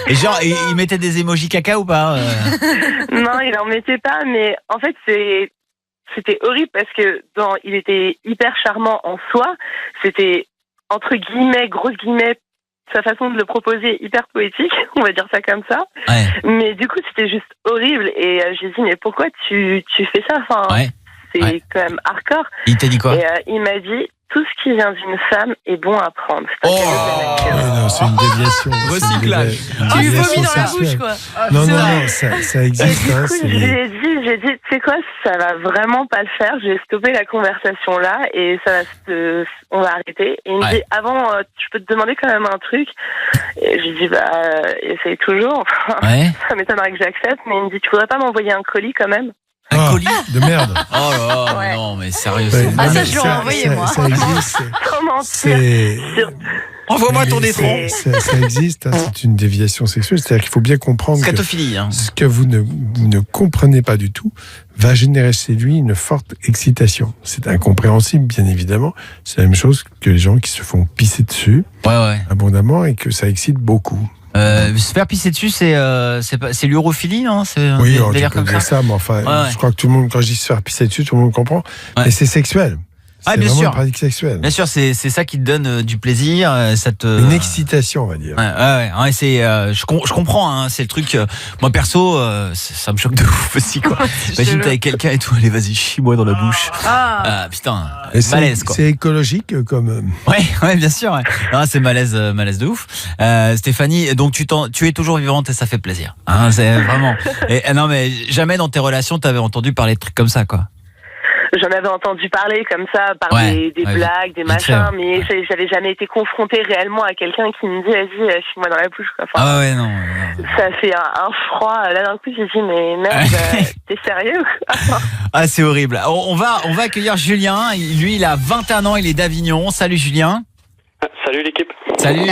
Et genre, il mettait des émojis caca ou pas? Non, il en mettait pas, mais en fait, c'était horrible parce que il était hyper charmant en soi. C'était, entre guillemets, grosses guillemets, sa façon de le proposer hyper poétique, on va dire ça comme ça. Ouais. Mais du coup, c'était juste horrible. Et j'ai dit, mais pourquoi tu fais ça? Enfin, c'est quand même hardcore. Il t'a dit quoi? Et il m'a dit, tout ce qui vient d'une femme est bon à prendre. Non, c'est une déviation. Recyclage. Tu lui vomis dans la bouche, quoi. Non, ça existe. Du coup, j'ai dit, tu sais quoi, ça va vraiment pas le faire. J'ai stoppé la conversation là et on va arrêter. Et il me dit, avant, je peux te demander quand même un truc. Et j'ai dit, essaye toujours. Ça m'étonnerait que j'accepte, mais il me dit, tu voudrais pas m'envoyer un colis quand même? Un colis de merde. Oh là là, non, mais sérieux. Ça, je l'aurais envoyé, moi. Ça existe. Comment Envoie-moi ton étron. Ça existe, c'est une déviation sexuelle. C'est-à-dire qu'il faut bien comprendre que ce que vous ne comprenez pas du tout va générer chez lui une forte excitation. C'est incompréhensible, bien évidemment. C'est la même chose que les gens qui se font pisser dessus abondamment et que ça excite beaucoup. Se faire pisser dessus, c'est l'urophilie, non? Oui, on peut dire ça, mais enfin, je crois que tout le monde, quand je dis se faire pisser dessus, tout le monde comprend. Mais c'est sexuel. C'est bien vraiment sûr. une pratique sexuelle. Bien sûr, c'est ça qui te donne du plaisir. Une excitation, on va dire. Je comprends, hein, c'est le truc. Moi, perso, ça me choque de ouf aussi, quoi. Imagine, t'es avec quelqu'un et tout, allez, vas-y, chie-moi dans la bouche. Putain, malaise, quoi. C'est écologique comme. Ouais, bien sûr. Ouais. Non, c'est malaise de ouf. Stéphanie, donc tu es toujours vivante et ça fait plaisir. Hein, c'est vraiment. Non, mais jamais dans tes relations, t'avais entendu parler de trucs comme ça, quoi. J'en avais entendu parler comme ça, par des blagues, des machins, mais j'avais jamais été confrontée réellement à quelqu'un qui me dit, vas-y, chie-moi dans la bouche. Enfin, non. Ça fait un froid. Là, d'un coup, j'ai dit, mais merde, t'es sérieux? C'est horrible. On va accueillir Julien. Lui, il a 21 ans, il est d'Avignon. Salut Julien. Salut l'équipe. Salut.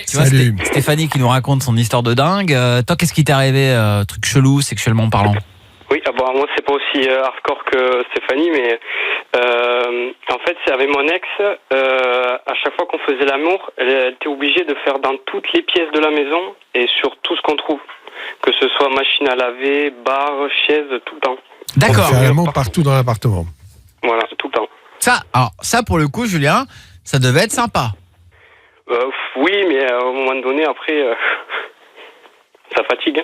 Tu vois, Stéphanie qui nous raconte son histoire de dingue. Toi, qu'est-ce qui t'est arrivé, truc chelou, sexuellement parlant? Oui, moi c'est pas aussi hardcore que Stéphanie, mais en fait c'est avec mon ex, à chaque fois qu'on faisait l'amour, elle était obligée de faire dans toutes les pièces de la maison et sur tout ce qu'on trouve, que ce soit machine à laver, bar, chaise, tout le temps. D'accord. Faire l'amour partout dans l'appartement. Voilà, tout le temps. Ça pour le coup, Julien, ça devait être sympa. Oui, mais à un moment donné, après, ça fatigue.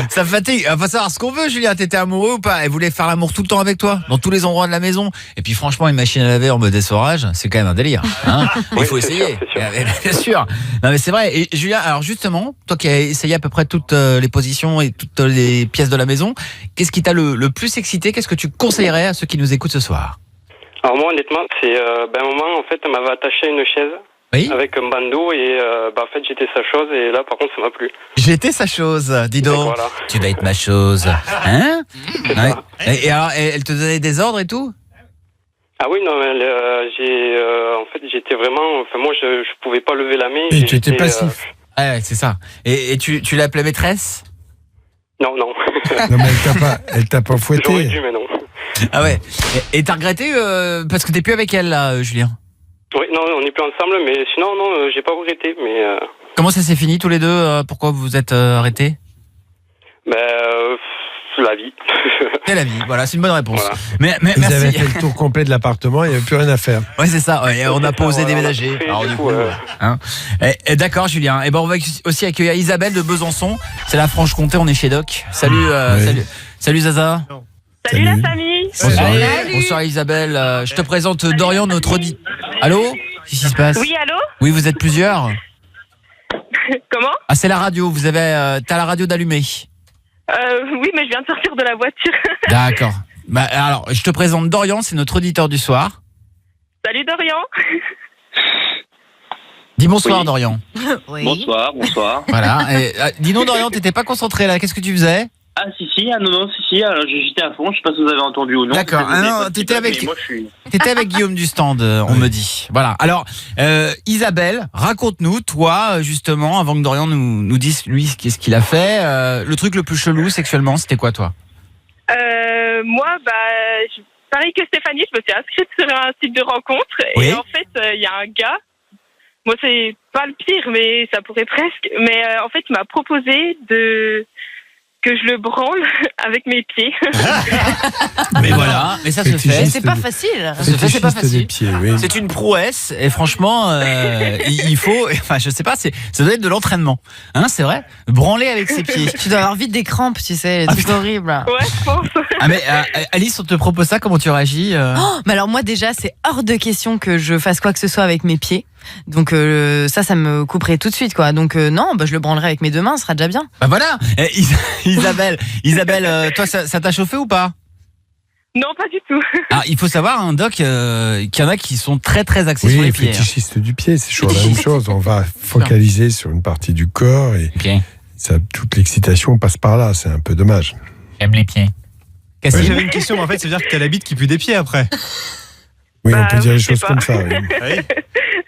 Ça fatigue. Il faut savoir ce qu'on veut, Julien. T'étais amoureux ou pas? Elle voulait faire l'amour tout le temps avec toi, dans tous les endroits de la maison. Et puis franchement, une machine à laver en mode essorage, c'est quand même un délire. Hein. Il faut essayer. Bien sûr. Non mais c'est vrai. Et Julien, alors justement, toi qui as essayé à peu près toutes les positions et toutes les pièces de la maison, qu'est-ce qui t'a le plus excité? Qu'est-ce que tu conseillerais à ceux qui nous écoutent ce soir? Alors moi, honnêtement, c'est un moment, en fait, elle m'avait attaché à une chaise. avec un bandeau et en fait j'étais sa chose et là par contre ça m'a plu. J'étais sa chose, dis donc. Voilà. Tu vas être ma chose. Hein? Ouais. Et alors, elle te donnait des ordres et tout? Ah oui, non, mais en fait j'étais vraiment, enfin moi je pouvais pas lever la main. Et tu étais passif. Ouais, c'est ça. Et tu l'appelais maîtresse? Non. Non, mais elle t'a pas fouetté. J'aurais dû, mais non. Ah ouais. Et t'as regretté parce que t'es plus avec elle là, Julien? Oui, non, on n'est plus ensemble, mais sinon, non, j'ai pas regretté, mais... Comment ça s'est fini tous les deux? Pourquoi vous vous êtes arrêtés? La vie. C'est la vie, voilà, c'est une bonne réponse. Voilà. Mais Vous merci. avez fait le tour complet de l'appartement, il n'y avait plus rien à faire. Ouais, c'est ça, ouais, on n'a pas osé déménager. Alors, du coup, hein. D'accord, Julien. Et ben, on va aussi accueillir Isabelle de Besançon. C'est la Franche-Comté, on est chez Doc. Salut, salut Zaza. Salut la famille. Bonsoir, bonsoir Isabelle. Je te présente Dorian, notre auditeur. Allô? Qu'est-ce qui se passe? Oui, allô? Oui, vous êtes plusieurs? Comment? Ah, c'est la radio, vous avez... t'as la radio d'allumée. Oui, mais je viens de sortir de la voiture. D'accord. Bah, alors, je te présente Dorian, c'est notre auditeur du soir. Salut Dorian. Dis bonsoir, Oui. Dorian. Oui. Bonsoir. Voilà. Dis donc, Dorian, t'étais pas concentré là, qu'est-ce que tu faisais? Ah si, alors j'étais à fond, je sais pas si vous avez entendu ou non. D'accord, non, t'étais avec... Mais moi, je suis... T'étais avec Guillaume du stand, on me dit. Voilà. Alors, Isabelle, raconte-nous, toi, justement, avant que Dorian nous dise, lui, qu'est-ce qu'il a fait. Le truc le plus chelou sexuellement, c'était quoi, toi? Moi, pareil que Stéphanie, je me suis inscrite sur un site de rencontre. Oui. Et en fait, il y a un gars. Moi, c'est pas le pire, mais ça pourrait presque. Mais en fait, il m'a proposé que je le branle avec mes pieds. Mais voilà, mais ça se fait. C'est pas facile. Ça se fait, c'est pas facile. Des pieds, oui. C'est une prouesse et franchement, il faut, enfin je sais pas, ça doit être de l'entraînement, hein, c'est vrai. Branler avec ses pieds. Tu dois avoir vite des crampes, tu sais, c'est horrible. Ouais, je pense. Ah mais Alice, on te propose ça, comment tu réagis Mais alors moi déjà, c'est hors de question que je fasse quoi que ce soit avec mes pieds. Donc ça me couperait tout de suite quoi. Donc non, je le branlerai avec mes deux mains, ce sera déjà bien. Bah voilà. Isabelle, toi ça t'a chauffé ou pas? Non, pas du tout. Alors, il faut savoir, hein, Doc, qu'il y en a qui sont très très axés sur les pieds. Fétichistes du pied, c'est toujours la même chose. On va focaliser sur une partie du corps et toute l'excitation passe par là. C'est un peu dommage. J'aime les pieds. J'avais une question, mais en fait, ça veut dire que t'as la bite qui pue des pieds après. Oui, on peut dire les choses comme ça. Oui. Oui.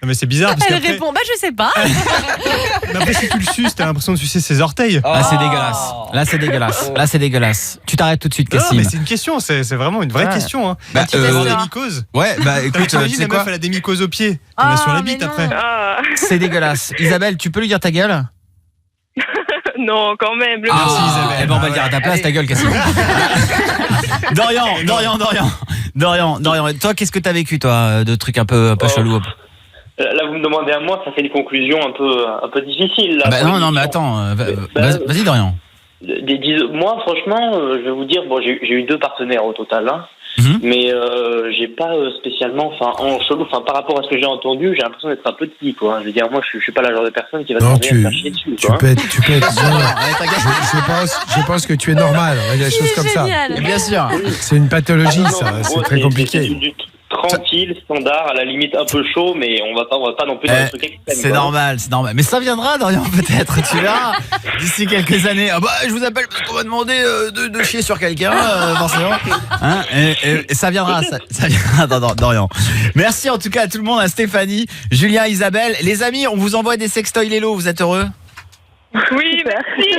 Non, mais c'est bizarre parce Elle qu'après, répond, je sais pas. mais après, si tu le suces, t'as l'impression de sucer ses orteils. Là c'est dégueulasse. Là c'est dégueulasse. Tu t'arrêtes tout de suite, Non, Cassim. mais c'est une question, c'est vraiment une vraie question. Hein. Bah, Tu vas avoir des mycoses. Ouais, bah écoute, tu T'imagines sais la quoi? meuf, elle a des mycoses aux pieds. T'en as sur la bite après. C'est dégueulasse. Isabelle, tu peux lui dire ta gueule? Non, quand même. Merci Isabelle. Eh ben on va le dire à ta place, ta gueule, Cassim. Dorian, toi, qu'est-ce que t'as vécu, toi, de trucs un peu chelou? Là, vous me demandez à moi, ça fait une conclusion un peu difficile. Là, non, mais attends, vas-y, Dorian. Moi, franchement, je vais vous dire, bon, j'ai eu 2 partenaires au total, hein, mais j'ai pas spécialement, en chelou, par rapport à ce que j'ai entendu, j'ai l'impression d'être un peu petit, quoi. Je veux dire, moi, je suis pas le genre de personne qui va se faire chier dessus. Tu peux être. Je pense que tu es normal. Il y a des choses comme ça. Bien sûr. C'est une pathologie, ça. C'est très compliqué. Tranquille, standard, à la limite un peu chaud, mais on va pas non plus dans le truc extrême. C'est normal. Mais ça viendra, Dorian, peut-être, tu verras. D'ici quelques années. Ah bah, je vous appelle parce qu'on va demander de chier sur quelqu'un, forcément. Hein, et ça viendra, ça viendra, Dorian. Merci en tout cas à tout le monde, à Stéphanie, Julien, Isabelle. Les amis, on vous envoie des sextoys Lélo, vous êtes heureux? Oui, merci.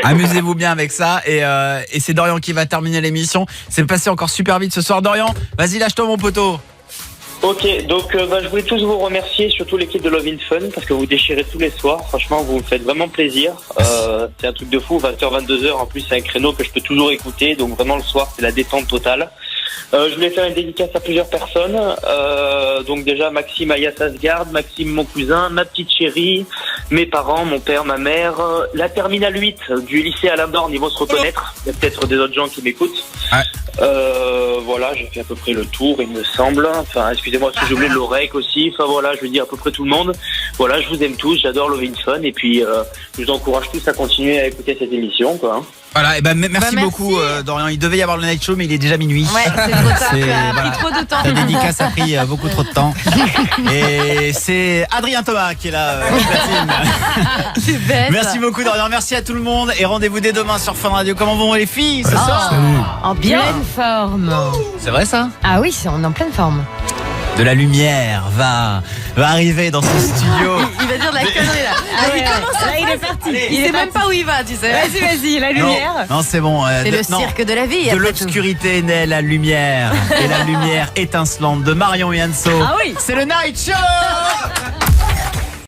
Amusez-vous bien avec ça et c'est Dorian qui va terminer l'émission. C'est passé encore super vite ce soir. Dorian, vas-y, lâche-toi mon poteau. Ok, donc je voulais tous vous remercier, surtout l'équipe de Love in Fun, parce que vous déchirez tous les soirs. Franchement, vous me faites vraiment plaisir. C'est un truc de fou, 20h, 22h. En plus, c'est un créneau que je peux toujours écouter. Donc vraiment, le soir, c'est la détente totale. Je voulais faire une dédicace à plusieurs personnes. Donc déjà, Maxime Ayas Asgard, Maxime mon cousin, ma petite chérie, mes parents, mon père, ma mère, la terminale 8 du lycée Alain Dorn, ils vont se reconnaître. Il y a peut-être des autres gens qui m'écoutent. Voilà, j'ai fait à peu près le tour, il me semble. Enfin, excusez-moi si j'ai oublié l'oreille aussi. Enfin voilà, je veux dire à peu près tout le monde. Voilà, je vous aime tous, j'adore Love in Fun et puis je vous encourage tous à continuer à écouter cette émission, quoi. Voilà, et merci beaucoup Dorian. Il devait y avoir le night show mais il est déjà minuit. Ouais, c'est trop tard, tu as pris trop de temps. Ta dédicace a pris beaucoup trop de temps. Et c'est Adrien Thomas qui est là. C'est bête. Merci beaucoup Dorian, merci à tout le monde et rendez-vous dès demain sur Fun Radio. Comment vont les filles ce soir? En pleine forme. C'est vrai ça? Ah oui, on est en pleine forme. De la lumière va arriver dans ce studio. Il va dire de la connerie là. Il commence à il est parti. Il sait même pas où il va, tu sais. Vas-y, la lumière. Non, c'est bon. C'est le cirque de la vie. De l'obscurité naît la lumière. Et la lumière étincelante de Marion Yanso. Ah oui. C'est le Night Show.